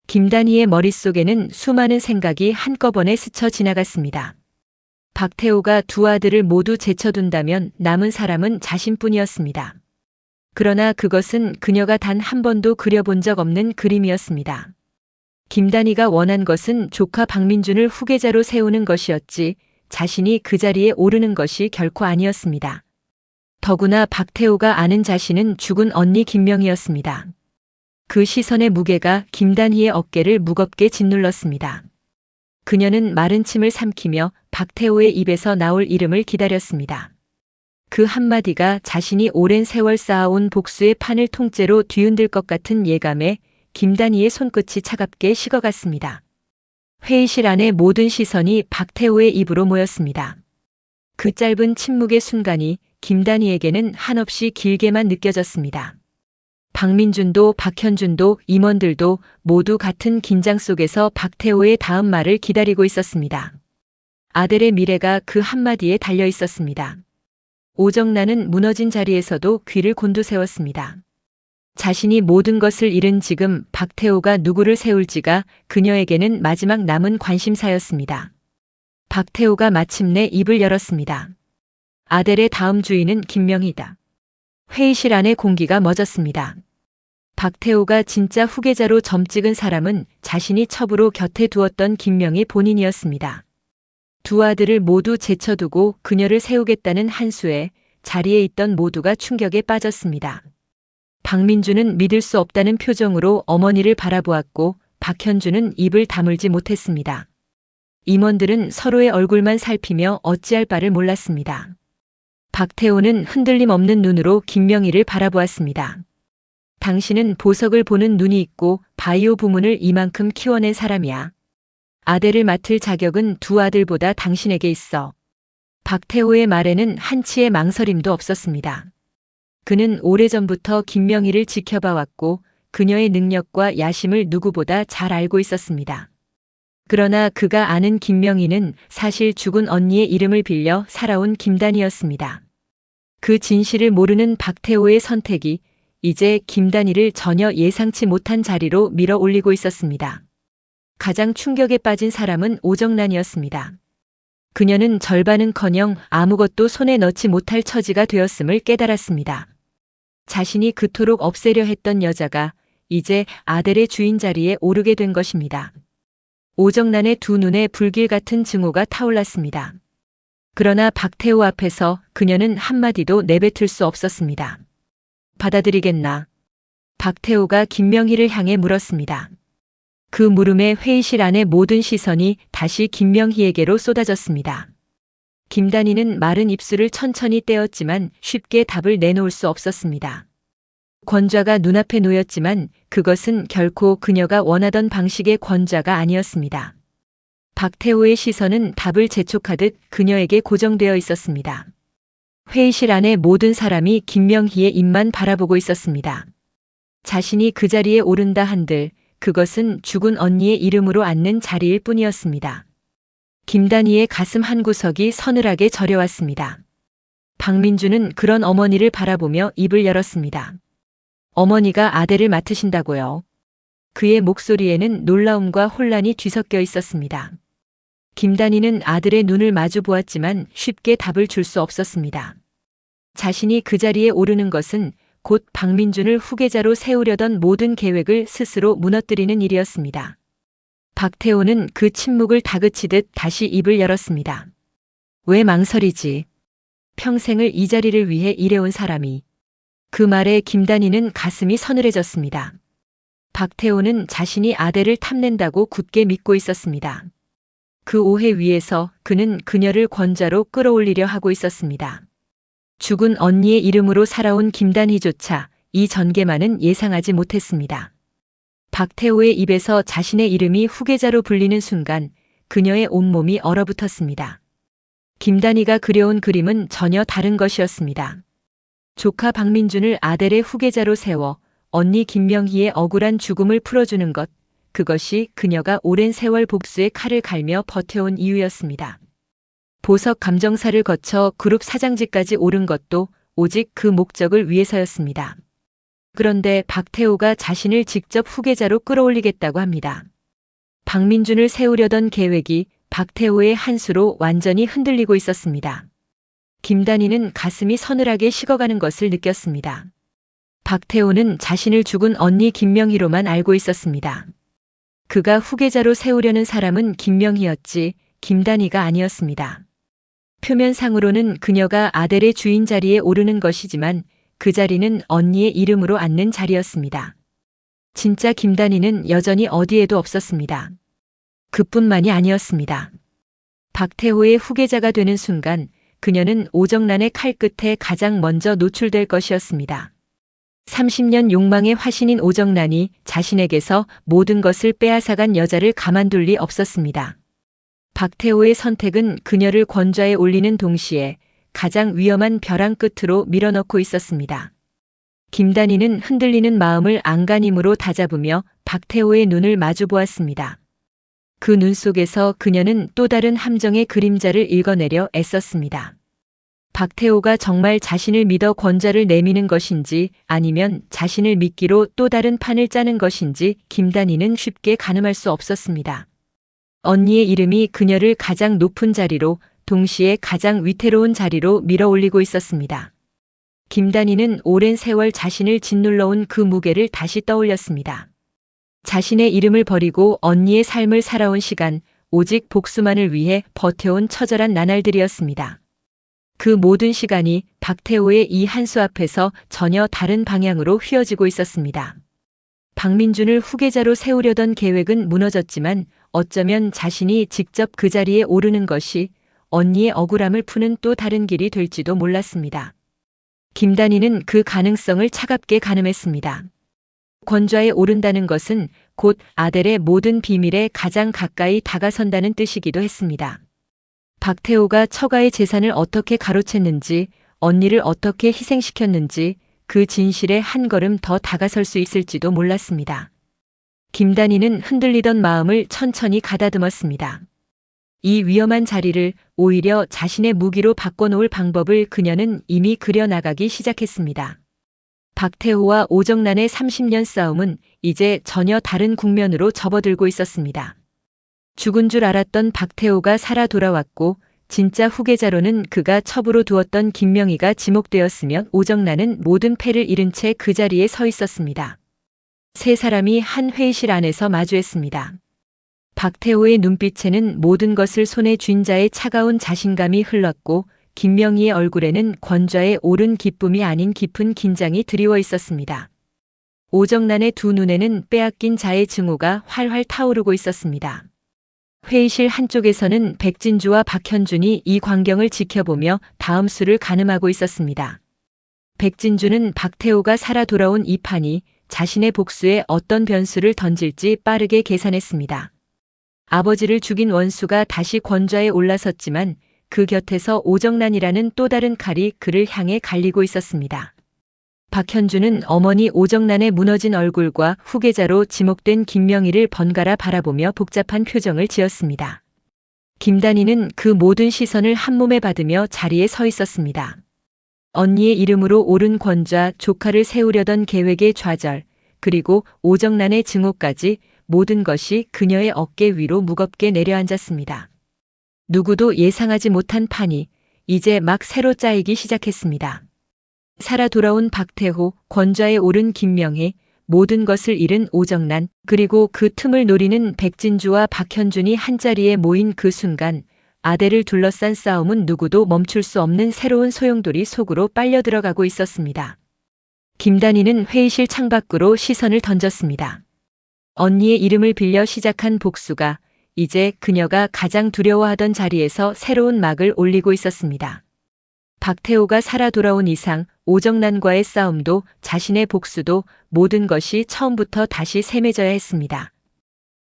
김단희의 머릿속에는 수많은 생각이 한꺼번에 스쳐 지나갔습니다. 박태호가 두 아들을 모두 제쳐둔다면 남은 사람은 자신뿐이었습니다. 그러나 그것은 그녀가 단 한 번도 그려본 적 없는 그림이었습니다. 김단희가 원한 것은 조카 박민준을 후계자로 세우는 것이었지 자신이 그 자리에 오르는 것이 결코 아니었습니다. 더구나 박태호가 아는 자신은 죽은 언니 김명희였습니다. 그 시선의 무게가 김단희의 어깨를 무겁게 짓눌렀습니다. 그녀는 마른 침을 삼키며 박태호의 입에서 나올 이름을 기다렸습니다. 그 한마디가 자신이 오랜 세월 쌓아온 복수의 판을 통째로 뒤흔들 것 같은 예감에 김단희의 손끝이 차갑게 식어갔습니다. 회의실 안의 모든 시선이 박태호의 입으로 모였습니다. 그 짧은 침묵의 순간이 김단희에게는 한없이 길게만 느껴졌습니다. 박민준도 박현준도 임원들도 모두 같은 긴장 속에서 박태호의 다음 말을 기다리고 있었습니다. 아델의 미래가 그 한마디에 달려 있었습니다. 오정란은 무너진 자리에서도 귀를 곤두세웠습니다. 자신이 모든 것을 잃은 지금 박태호가 누구를 세울지가 그녀에게는 마지막 남은 관심사였습니다. 박태호가 마침내 입을 열었습니다. 아델의 다음 주인은 김명희다. 회의실 안의 공기가 멎었습니다. 박태호가 진짜 후계자로 점찍은 사람은 자신이 첩으로 곁에 두었던 김명희 본인이었습니다. 두 아들을 모두 제쳐두고 그녀를 세우겠다는 한수에 자리에 있던 모두가 충격에 빠졌습니다. 박민준은 믿을 수 없다는 표정으로 어머니를 바라보았고 박현준은 입을 다물지 못했습니다. 임원들은 서로의 얼굴만 살피며 어찌할 바를 몰랐습니다. 박태호는 흔들림 없는 눈으로 김명희를 바라보았습니다. 당신은 보석을 보는 눈이 있고 바이오 부문을 이만큼 키워낸 사람이야. 아델을 맡을 자격은 두 아들보다 당신에게 있어. 박태호의 말에는 한치의 망설임도 없었습니다. 그는 오래전부터 김명희를 지켜봐왔고 그녀의 능력과 야심을 누구보다 잘 알고 있었습니다. 그러나 그가 아는 김명희는 사실 죽은 언니의 이름을 빌려 살아온 김단희였습니다. 그 진실을 모르는 박태호의 선택이 이제 김단희를 전혀 예상치 못한 자리로 밀어 올리고 있었습니다. 가장 충격에 빠진 사람은 오정란이었습니다. 그녀는 절반은커녕 아무것도 손에 넣지 못할 처지가 되었음을 깨달았습니다. 자신이 그토록 없애려 했던 여자가 이제 아델의 주인 자리에 오르게 된 것입니다. 오정란의 두 눈에 불길 같은 증오가 타올랐습니다. 그러나 박태호 앞에서 그녀는 한마디도 내뱉을 수 없었습니다. 받아들이겠나? 박태호가 김명희를 향해 물었습니다. 그 물음에 회의실 안의 모든 시선이 다시 김명희에게로 쏟아졌습니다. 김단희는 마른 입술을 천천히 떼었지만 쉽게 답을 내놓을 수 없었습니다. 권좌가 눈앞에 놓였지만 그것은 결코 그녀가 원하던 방식의 권좌가 아니었습니다. 박태호의 시선은 답을 재촉하듯 그녀에게 고정되어 있었습니다. 회의실 안의 모든 사람이 김명희의 입만 바라보고 있었습니다. 자신이 그 자리에 오른다 한들 그것은 죽은 언니의 이름으로 앉는 자리일 뿐이었습니다. 김단희의 가슴 한구석이 서늘하게 저려왔습니다. 박민준은 그런 어머니를 바라보며 입을 열었습니다. 어머니가 아델을 맡으신다고요. 그의 목소리에는 놀라움과 혼란이 뒤섞여 있었습니다. 김단희는 아들의 눈을 마주 보았지만 쉽게 답을 줄 수 없었습니다. 자신이 그 자리에 오르는 것은 곧 박민준을 후계자로 세우려던 모든 계획을 스스로 무너뜨리는 일이었습니다. 박태호는 그 침묵을 다그치듯 다시 입을 열었습니다. 왜 망설이지? 평생을 이 자리를 위해 일해온 사람이. 그 말에 김단희는 가슴이 서늘해졌습니다. 박태호는 자신이 아델을 탐낸다고 굳게 믿고 있었습니다. 그 오해 위에서 그는 그녀를 권좌로 끌어올리려 하고 있었습니다. 죽은 언니의 이름으로 살아온 김단희조차 이 전개만은 예상하지 못했습니다. 박태호의 입에서 자신의 이름이 후계자로 불리는 순간 그녀의 온몸이 얼어붙었습니다. 김단희가 그려온 그림은 전혀 다른 것이었습니다. 조카 박민준을 아델의 후계자로 세워 언니 김명희의 억울한 죽음을 풀어주는 것, 그것이 그녀가 오랜 세월 복수의 칼을 갈며 버텨온 이유였습니다. 보석 감정사를 거쳐 그룹 사장직까지 오른 것도 오직 그 목적을 위해서였습니다. 그런데 박태호가 자신을 직접 후계자로 끌어올리겠다고 합니다. 박민준을 세우려던 계획이 박태호의 한 수로 완전히 흔들리고 있었습니다. 김단희는 가슴이 서늘하게 식어가는 것을 느꼈습니다. 박태호는 자신을 죽은 언니 김명희로만 알고 있었습니다. 그가 후계자로 세우려는 사람은 김명희였지 김단희가 아니었습니다. 표면상으로는 그녀가 아델의 주인 자리에 오르는 것이지만 그 자리는 언니의 이름으로 앉는 자리였습니다. 진짜 김단희는 여전히 어디에도 없었습니다. 그뿐만이 아니었습니다. 박태호의 후계자가 되는 순간 그녀는 오정란의 칼끝에 가장 먼저 노출될 것이었습니다. 30년 욕망의 화신인 오정란이 자신에게서 모든 것을 빼앗아간 여자를 가만둘 리 없었습니다. 박태호의 선택은 그녀를 권좌에 올리는 동시에 가장 위험한 벼랑 끝으로 밀어넣고 있었습니다. 김단희는 흔들리는 마음을 안간힘으로 다잡으며 박태호의 눈을 마주 보았습니다. 그 눈 속에서 그녀는 또 다른 함정의 그림자를 읽어내려 애썼습니다. 박태호가 정말 자신을 믿어 권좌를 내미는 것인지 아니면 자신을 미끼로 또 다른 판을 짜는 것인지 김단희는 쉽게 가늠할 수 없었습니다. 언니의 이름이 그녀를 가장 높은 자리로 동시에 가장 위태로운 자리로 밀어올리고 있었습니다. 김단희는 오랜 세월 자신을 짓눌러온 그 무게를 다시 떠올렸습니다. 자신의 이름을 버리고 언니의 삶을 살아온 시간, 오직 복수만을 위해 버텨온 처절한 나날들이었습니다. 그 모든 시간이 박태호의 이 한 수 앞에서 전혀 다른 방향으로 휘어지고 있었습니다. 박민준을 후계자로 세우려던 계획은 무너졌지만 어쩌면 자신이 직접 그 자리에 오르는 것이 언니의 억울함을 푸는 또 다른 길이 될지도 몰랐습니다. 김단희는 그 가능성을 차갑게 가늠했습니다. 권좌에 오른다는 것은 곧 아델의 모든 비밀에 가장 가까이 다가선다는 뜻이기도 했습니다. 박태호가 처가의 재산을 어떻게 가로챘는지, 언니를 어떻게 희생시켰는지 그 진실에 한 걸음 더 다가설 수 있을지도 몰랐습니다. 김단희는 흔들리던 마음을 천천히 가다듬었습니다. 이 위험한 자리를 오히려 자신의 무기로 바꿔놓을 방법을 그녀는 이미 그려나가기 시작했습니다. 박태호와 오정란의 30년 싸움은 이제 전혀 다른 국면으로 접어들고 있었습니다. 죽은 줄 알았던 박태호가 살아 돌아왔고 진짜 후계자로는 그가 첩으로 두었던 김명희가 지목되었으며 오정란은 모든 패를 잃은 채 그 자리에 서 있었습니다. 세 사람이 한 회의실 안에서 마주했습니다. 박태호의 눈빛에는 모든 것을 손에 쥔 자의 차가운 자신감이 흘렀고 김명희의 얼굴에는 권좌에 오른 기쁨이 아닌 깊은 긴장이 드리워 있었습니다. 오정란의 두 눈에는 빼앗긴 자의 증오가 활활 타오르고 있었습니다. 회의실 한쪽에서는 백진주와 박현준이 이 광경을 지켜보며 다음 수를 가늠하고 있었습니다. 백진주는 박태호가 살아 돌아온 이 판이 자신의 복수에 어떤 변수를 던질지 빠르게 계산했습니다. 아버지를 죽인 원수가 다시 권좌에 올라섰지만 그 곁에서 오정란이라는 또 다른 칼이 그를 향해 갈리고 있었습니다. 박현준은 어머니 오정란의 무너진 얼굴과 후계자로 지목된 김명희를 번갈아 바라보며 복잡한 표정을 지었습니다. 김단희는 그 모든 시선을 한몸에 받으며 자리에 서 있었습니다. 언니의 이름으로 오른 권좌, 조카를 세우려던 계획의 좌절, 그리고 오정란의 증오까지 모든 것이 그녀의 어깨 위로 무겁게 내려앉았습니다. 누구도 예상하지 못한 판이 이제 막 새로 짜이기 시작했습니다. 살아 돌아온 박태호, 권좌에 오른 김명희, 모든 것을 잃은 오정란, 그리고 그 틈을 노리는 백진주와 박현준이 한자리에 모인 그 순간 아델을 둘러싼 싸움은 누구도 멈출 수 없는 새로운 소용돌이 속으로 빨려 들어가고 있었습니다. 김단희는 회의실 창밖으로 시선을 던졌습니다. 언니의 이름을 빌려 시작한 복수가 이제 그녀가 가장 두려워하던 자리에서 새로운 막을 올리고 있었습니다. 박태호가 살아 돌아온 이상 오정란과의 싸움도 자신의 복수도 모든 것이 처음부터 다시 셈해져야 했습니다.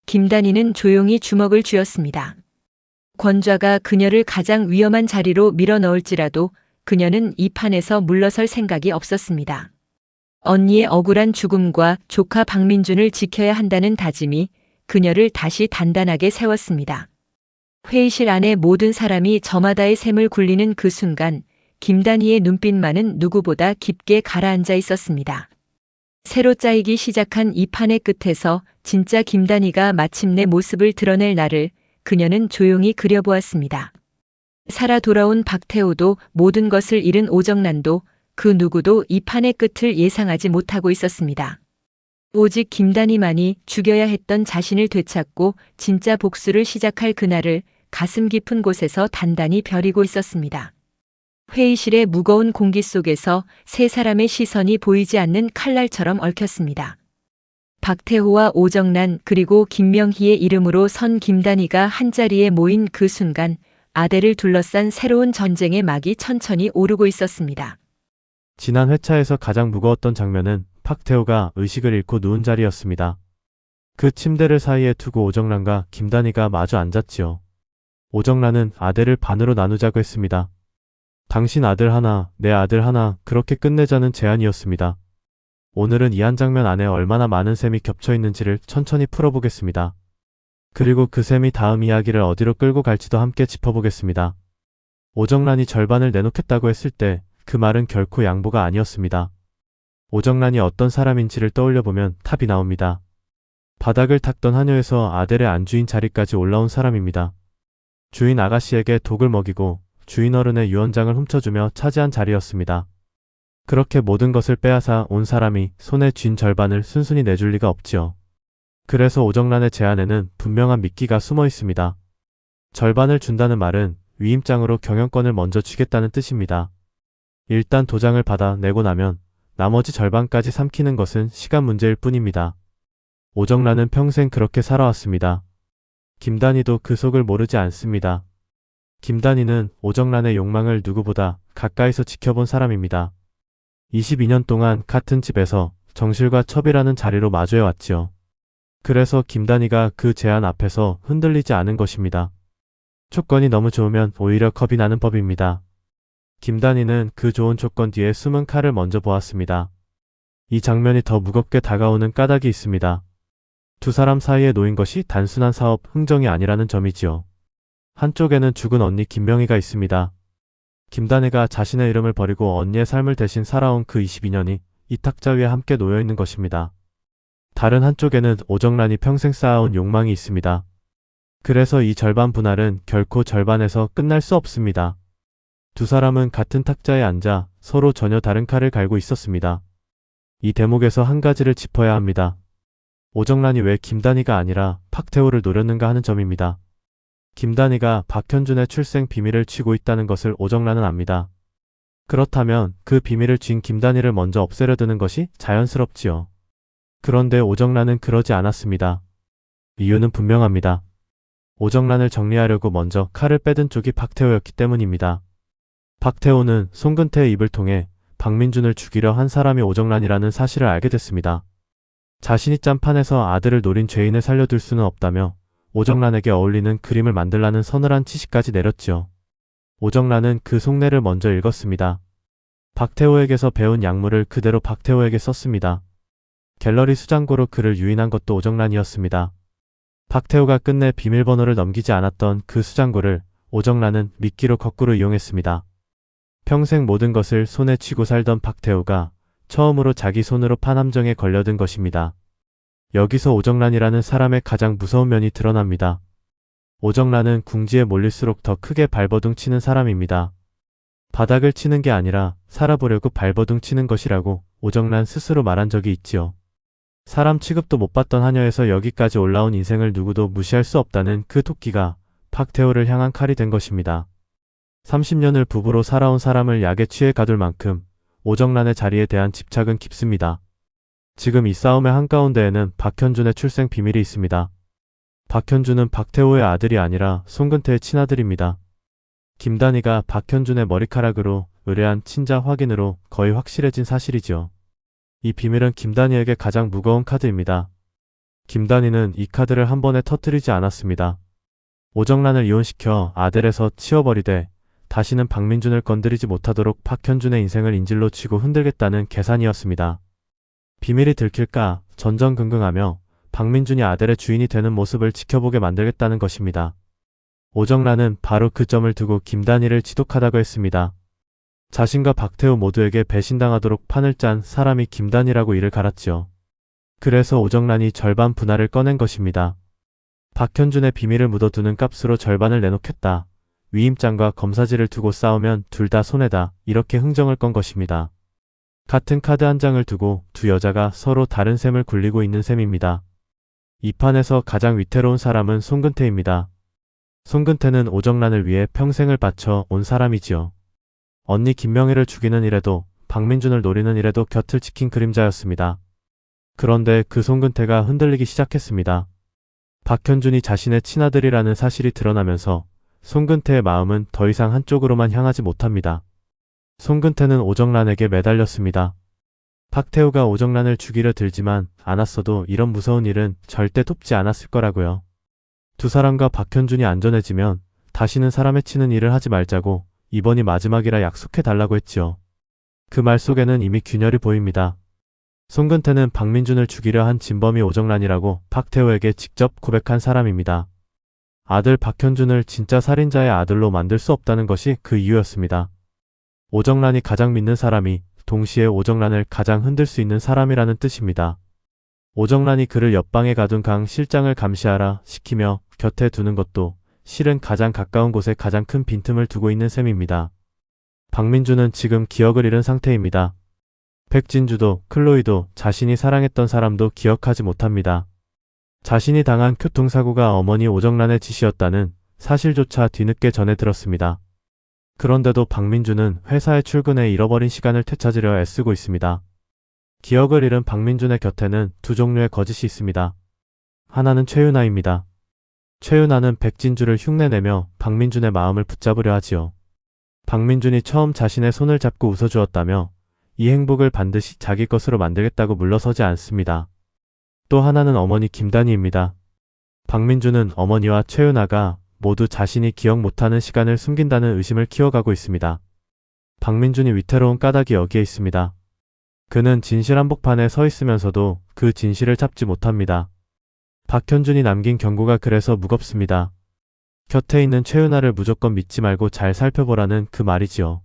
김단희는 조용히 주먹을 쥐었습니다. 권좌가 그녀를 가장 위험한 자리로 밀어넣을지라도 그녀는 이 판에서 물러설 생각이 없었습니다. 언니의 억울한 죽음과 조카 박민준을 지켜야 한다는 다짐이 그녀를 다시 단단하게 세웠습니다. 회의실 안의 모든 사람이 저마다의 샘을 굴리는 그 순간 김단희의 눈빛만은 누구보다 깊게 가라앉아 있었습니다. 새로 짜이기 시작한 이 판의 끝에서 진짜 김단희가 마침내 모습을 드러낼 날을 그녀는 조용히 그려보았습니다. 살아 돌아온 박태호도 모든 것을 잃은 오정란도 그 누구도 이 판의 끝을 예상하지 못하고 있었습니다. 오직 김단희만이 죽여야 했던 자신을 되찾고 진짜 복수를 시작할 그날을 가슴 깊은 곳에서 단단히 벼리고 있었습니다. 회의실의 무거운 공기 속에서 세 사람의 시선이 보이지 않는 칼날처럼 얽혔습니다. 박태호와 오정란 그리고 김명희의 이름으로 선 김단희가 한자리에 모인 그 순간 아델을 둘러싼 새로운 전쟁의 막이 천천히 오르고 있었습니다. 지난 회차에서 가장 무거웠던 장면은 박태호가 의식을 잃고 누운 자리였습니다. 그 침대를 사이에 두고 오정란과 김단희가 마주 앉았지요. 오정란은 아델을 반으로 나누자고 했습니다. 당신 아들 하나, 내 아들 하나 그렇게 끝내자는 제안이었습니다. 오늘은 이 한 장면 안에 얼마나 많은 셈이 겹쳐 있는지를 천천히 풀어보겠습니다. 그리고 그 셈이 다음 이야기를 어디로 끌고 갈지도 함께 짚어보겠습니다. 오정란이 절반을 내놓겠다고 했을 때 그 말은 결코 양보가 아니었습니다. 오정란이 어떤 사람인지를 떠올려보면 답이 나옵니다. 바닥을 닦던 하녀에서 아델의 안주인 자리까지 올라온 사람입니다. 주인 아가씨에게 독을 먹이고 주인 어른의 유언장을 훔쳐주며 차지한 자리였습니다. 그렇게 모든 것을 빼앗아 온 사람이 손에 쥔 절반을 순순히 내줄 리가 없지요. 그래서 오정란의 제안에는 분명한 미끼가 숨어 있습니다. 절반을 준다는 말은 위임장으로 경영권을 먼저 쥐겠다는 뜻입니다. 일단 도장을 받아 내고 나면 나머지 절반까지 삼키는 것은 시간 문제일 뿐입니다. 오정란은 평생 그렇게 살아왔습니다. 김단희도 그 속을 모르지 않습니다. 김단희는 오정란의 욕망을 누구보다 가까이서 지켜본 사람입니다. 22년 동안 같은 집에서 정실과 첩이라는 자리로 마주해왔지요. 그래서 김단희가 그 제안 앞에서 흔들리지 않은 것입니다. 조건이 너무 좋으면 오히려 겁이 나는 법입니다. 김단희는 그 좋은 조건 뒤에 숨은 칼을 먼저 보았습니다. 이 장면이 더 무겁게 다가오는 까닭이 있습니다. 두 사람 사이에 놓인 것이 단순한 사업 흥정이 아니라는 점이지요. 한쪽에는 죽은 언니 김명희가 있습니다. 김단희가 자신의 이름을 버리고 언니의 삶을 대신 살아온 그 22년이 이 탁자 위에 함께 놓여 있는 것입니다. 다른 한쪽에는 오정란이 평생 쌓아온 욕망이 있습니다. 그래서 이 절반 분할은 결코 절반에서 끝날 수 없습니다. 두 사람은 같은 탁자에 앉아 서로 전혀 다른 칼을 갈고 있었습니다. 이 대목에서 한 가지를 짚어야 합니다. 오정란이 왜 김단희가 아니라 박태호를 노렸는가 하는 점입니다. 김단희가 박현준의 출생 비밀을 쥐고 있다는 것을 오정란은 압니다. 그렇다면 그 비밀을 쥔 김단희를 먼저 없애려 드는 것이 자연스럽지요. 그런데 오정란은 그러지 않았습니다. 이유는 분명합니다. 오정란을 정리하려고 먼저 칼을 빼든 쪽이 박태호였기 때문입니다. 박태호는 송근태의 입을 통해 박민준을 죽이려 한 사람이 오정란이라는 사실을 알게 됐습니다. 자신이 짠 판에서 아들을 노린 죄인을 살려둘 수는 없다며 오정란에게 어울리는 그림을 만들라는 서늘한 지시까지 내렸지요. 오정란은 그 속내를 먼저 읽었습니다. 박태호에게서 배운 약물을 그대로 박태호에게 썼습니다. 갤러리 수장고로 그를 유인한 것도 오정란이었습니다. 박태호가 끝내 비밀번호를 넘기지 않았던 그 수장고를 오정란은 미끼로 거꾸로 이용했습니다. 평생 모든 것을 손에 쥐고 살던 박태호가 처음으로 자기 손으로 판 함정에 걸려든 것입니다. 여기서 오정란이라는 사람의 가장 무서운 면이 드러납니다. 오정란은 궁지에 몰릴수록 더 크게 발버둥 치는 사람입니다. 바닥을 치는 게 아니라 살아보려고 발버둥 치는 것이라고 오정란 스스로 말한 적이 있지요. 사람 취급도 못 받던 하녀에서 여기까지 올라온 인생을 누구도 무시할 수 없다는 그 토끼가 박태호를 향한 칼이 된 것입니다. 30년을 부부로 살아온 사람을 약에 취해 가둘 만큼 오정란의 자리에 대한 집착은 깊습니다. 지금 이 싸움의 한가운데에는 박현준의 출생 비밀이 있습니다. 박현준은 박태호의 아들이 아니라 송근태의 친아들입니다. 김단희가 박현준의 머리카락으로 의뢰한 친자 확인으로 거의 확실해진 사실이지요. 이 비밀은 김단희에게 가장 무거운 카드입니다. 김단희는 이 카드를 한 번에 터뜨리지 않았습니다. 오정란을 이혼시켜 아델에서 치워버리되 다시는 박민준을 건드리지 못하도록 박현준의 인생을 인질로 치고 흔들겠다는 계산이었습니다. 비밀이 들킬까 전전긍긍하며 박민준이 아델의 주인이 되는 모습을 지켜보게 만들겠다는 것입니다. 오정란은 바로 그 점을 두고 김단희를 지독하다고 했습니다. 자신과 박태호 모두에게 배신당하도록 판을 짠 사람이 김단희라고 이를 갈았지요. 그래서 오정란이 절반 분할을 꺼낸 것입니다. 박현준의 비밀을 묻어두는 값으로 절반을 내놓겠다. 위임장과 검사지를 두고 싸우면 둘 다 손해다. 이렇게 흥정을 건 것입니다. 같은 카드 한 장을 두고 두 여자가 서로 다른 셈을 굴리고 있는 셈입니다. 이 판에서 가장 위태로운 사람은 송근태입니다. 송근태는 오정란을 위해 평생을 바쳐 온 사람이지요. 언니 김명희를 죽이는 일에도 박민준을 노리는 일에도 곁을 지킨 그림자였습니다. 그런데 그 송근태가 흔들리기 시작했습니다. 박현준이 자신의 친아들이라는 사실이 드러나면서 송근태의 마음은 더 이상 한쪽으로만 향하지 못합니다. 송근태는 오정란에게 매달렸습니다. 박태우가 오정란을 죽이려 들지만 않았어도 이런 무서운 일은 절대 돕지 않았을 거라고요. 두 사람과 박현준이 안전해지면 다시는 사람 해치는 일을 하지 말자고 이번이 마지막이라 약속해달라고 했지요. 그 말 속에는 이미 균열이 보입니다. 송근태는 박민준을 죽이려 한 진범이 오정란이라고 박태우에게 직접 고백한 사람입니다. 아들 박현준을 진짜 살인자의 아들로 만들 수 없다는 것이 그 이유였습니다. 오정란이 가장 믿는 사람이 동시에 오정란을 가장 흔들 수 있는 사람이라는 뜻입니다. 오정란이 그를 옆방에 가둔 강 실장을 감시하라 시키며 곁에 두는 것도 실은 가장 가까운 곳에 가장 큰 빈틈을 두고 있는 셈입니다. 박민준은 지금 기억을 잃은 상태입니다. 백진주도 클로이도 자신이 사랑했던 사람도 기억하지 못합니다. 자신이 당한 교통사고가 어머니 오정란의 짓이었다는 사실조차 뒤늦게 전해 들었습니다. 그런데도 박민준은 회사에 출근해 잃어버린 시간을 되찾으려 애쓰고 있습니다. 기억을 잃은 박민준의 곁에는 두 종류의 거짓이 있습니다. 하나는 최윤아입니다. 최윤아는 백진주를 흉내내며 박민준의 마음을 붙잡으려 하지요. 박민준이 처음 자신의 손을 잡고 웃어주었다며 이 행복을 반드시 자기 것으로 만들겠다고 물러서지 않습니다. 또 하나는 어머니 김단희입니다. 박민준은 어머니와 최윤아가 모두 자신이 기억 못하는 시간을 숨긴다는 의심을 키워가고 있습니다. 박민준이 위태로운 까닭이 여기에 있습니다. 그는 진실 한복판에 서 있으면서도 그 진실을 잡지 못합니다. 박현준이 남긴 경고가 그래서 무겁습니다. 곁에 있는 최윤아를 무조건 믿지 말고 잘 살펴보라는 그 말이지요.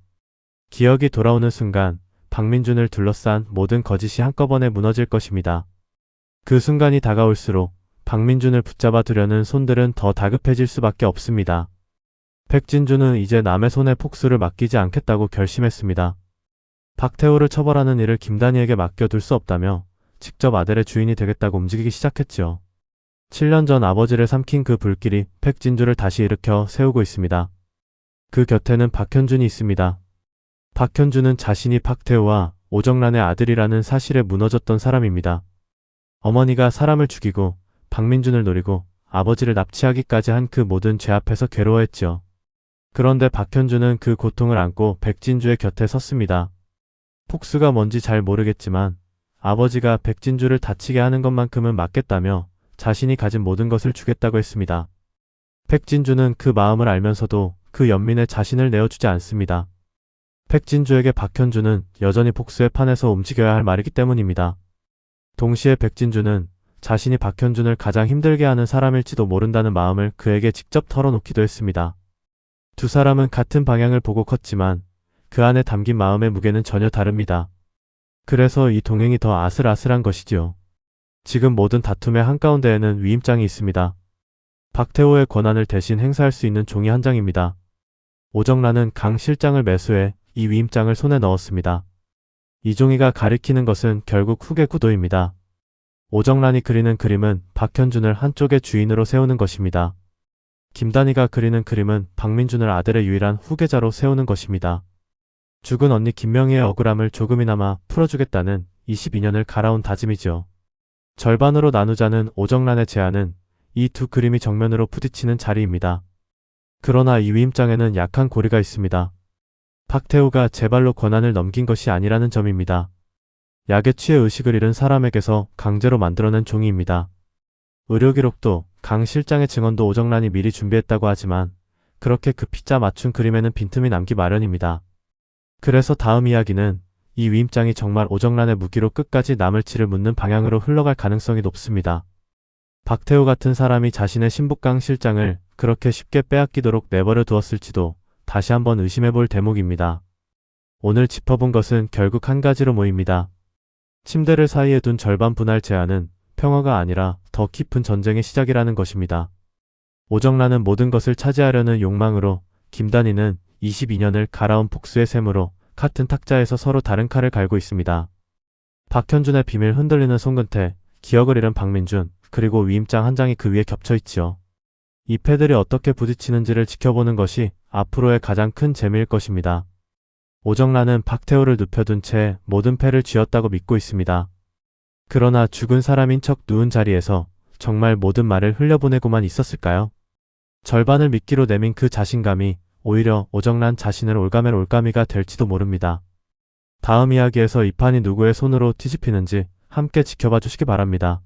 기억이 돌아오는 순간 박민준을 둘러싼 모든 거짓이 한꺼번에 무너질 것입니다. 그 순간이 다가올수록 박민준을 붙잡아 두려는 손들은 더 다급해질 수밖에 없습니다. 백진주는 이제 남의 손에 폭수를 맡기지 않겠다고 결심했습니다. 박태우를 처벌하는 일을 김단희에게 맡겨둘 수 없다며 직접 아들의 주인이 되겠다고 움직이기 시작했죠. 7년 전 아버지를 삼킨 그 불길이 백진주를 다시 일으켜 세우고 있습니다. 그 곁에는 박현준이 있습니다. 박현준은 자신이 박태우와 오정란의 아들이라는 사실에 무너졌던 사람입니다. 어머니가 사람을 죽이고 박민준을 노리고 아버지를 납치하기까지 한 그 모든 죄 앞에서 괴로워했지요. 그런데 박현준은 그 고통을 안고 백진주의 곁에 섰습니다. 폭수가 뭔지 잘 모르겠지만 아버지가 백진주를 다치게 하는 것만큼은 막겠다며 자신이 가진 모든 것을 주겠다고 했습니다. 백진주는 그 마음을 알면서도 그 연민에 자신을 내어주지 않습니다. 백진주에게 박현준은 여전히 복수의 판에서 움직여야 할 말이기 때문입니다. 동시에 백진주는 자신이 박현준을 가장 힘들게 하는 사람일지도 모른다는 마음을 그에게 직접 털어놓기도 했습니다. 두 사람은 같은 방향을 보고 컸지만 그 안에 담긴 마음의 무게는 전혀 다릅니다. 그래서 이 동행이 더 아슬아슬한 것이지요. 지금 모든 다툼의 한가운데에는 위임장이 있습니다. 박태호의 권한을 대신 행사할 수 있는 종이 한 장입니다. 오정란은 강 실장을 매수해 이 위임장을 손에 넣었습니다. 이 종이가 가리키는 것은 결국 후계 구도입니다. 오정란이 그리는 그림은 박현준을 한쪽의 주인으로 세우는 것입니다. 김단희가 그리는 그림은 박민준을 아들의 유일한 후계자로 세우는 것입니다. 죽은 언니 김명희의 억울함을 조금이나마 풀어주겠다는 22년을 갈아온 다짐이죠. 절반으로 나누자는 오정란의 제안은 이 두 그림이 정면으로 부딪히는 자리입니다. 그러나 이 위임장에는 약한 고리가 있습니다. 박태우가 제 발로 권한을 넘긴 것이 아니라는 점입니다. 약에 취해 의식을 잃은 사람에게서 강제로 만들어낸 종이입니다. 의료기록도 강 실장의 증언도 오정란이 미리 준비했다고 하지만 그렇게 급히 짜 맞춘 그림에는 빈틈이 남기 마련입니다. 그래서 다음 이야기는 이 위임장이 정말 오정란의 무기로 끝까지 남을 치를 묻는 방향으로 흘러갈 가능성이 높습니다. 박태우 같은 사람이 자신의 신북강 실장을 그렇게 쉽게 빼앗기도록 내버려 두었을지도 다시 한번 의심해볼 대목입니다. 오늘 짚어본 것은 결국 한 가지로 모입니다. 침대를 사이에 둔 절반 분할 제안은 평화가 아니라 더 깊은 전쟁의 시작이라는 것입니다. 오정란은 모든 것을 차지하려는 욕망으로, 김단희는 22년을 갈아온 복수의 셈으로 같은 탁자에서 서로 다른 칼을 갈고 있습니다. 박현준의 비밀 흔들리는 송근태, 기억을 잃은 박민준, 그리고 위임장 한 장이 그 위에 겹쳐 있지요. 이 패들이 어떻게 부딪히는지를 지켜보는 것이 앞으로의 가장 큰 재미일 것입니다. 오정란은 박태호를 눕혀둔 채 모든 패를 쥐었다고 믿고 있습니다. 그러나 죽은 사람인 척 누운 자리에서 정말 모든 말을 흘려보내고만 있었을까요? 절반을 미끼로 내민 그 자신감이 오히려 오정란 자신을 올가맬 올가미가 될지도 모릅니다. 다음 이야기에서 이 판이 누구의 손으로 뒤집히는지 함께 지켜봐 주시기 바랍니다.